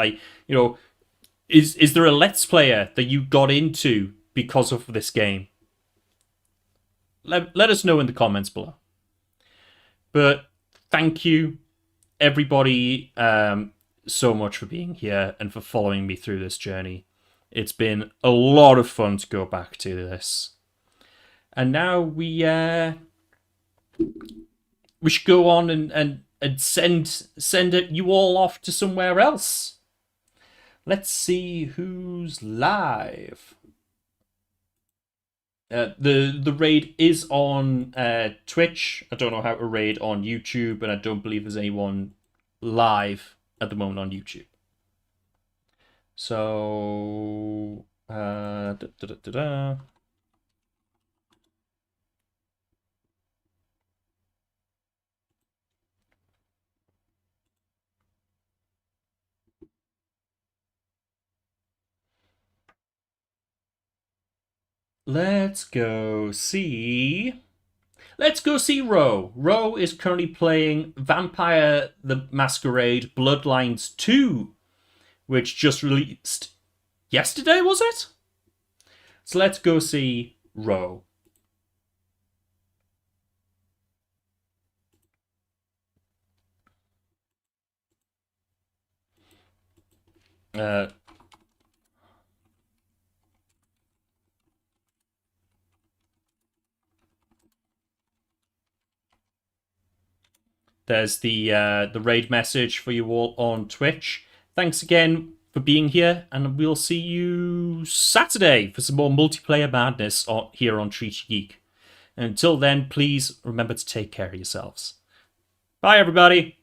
Is there a Let's Player that you got into because of this game? Let us know in the comments below. But thank you, everybody, so much for being here and for following me through this journey. It's been a lot of fun to go back to this. And now we should go on and send you all off to somewhere else. Let's see who's live. The raid is on Twitch. I don't know how to raid on YouTube, and I don't believe there's anyone live at the moment on YouTube. So, let's go see Ro. Ro is currently playing Vampire the Masquerade Bloodlines 2, which just released yesterday, was it? So let's go see Ro. There's the raid message for you all on Twitch. Thanks again for being here, and we'll see you Saturday for some more multiplayer madness here on Treat You Geek. And until then, please remember to take care of yourselves. Bye, everybody.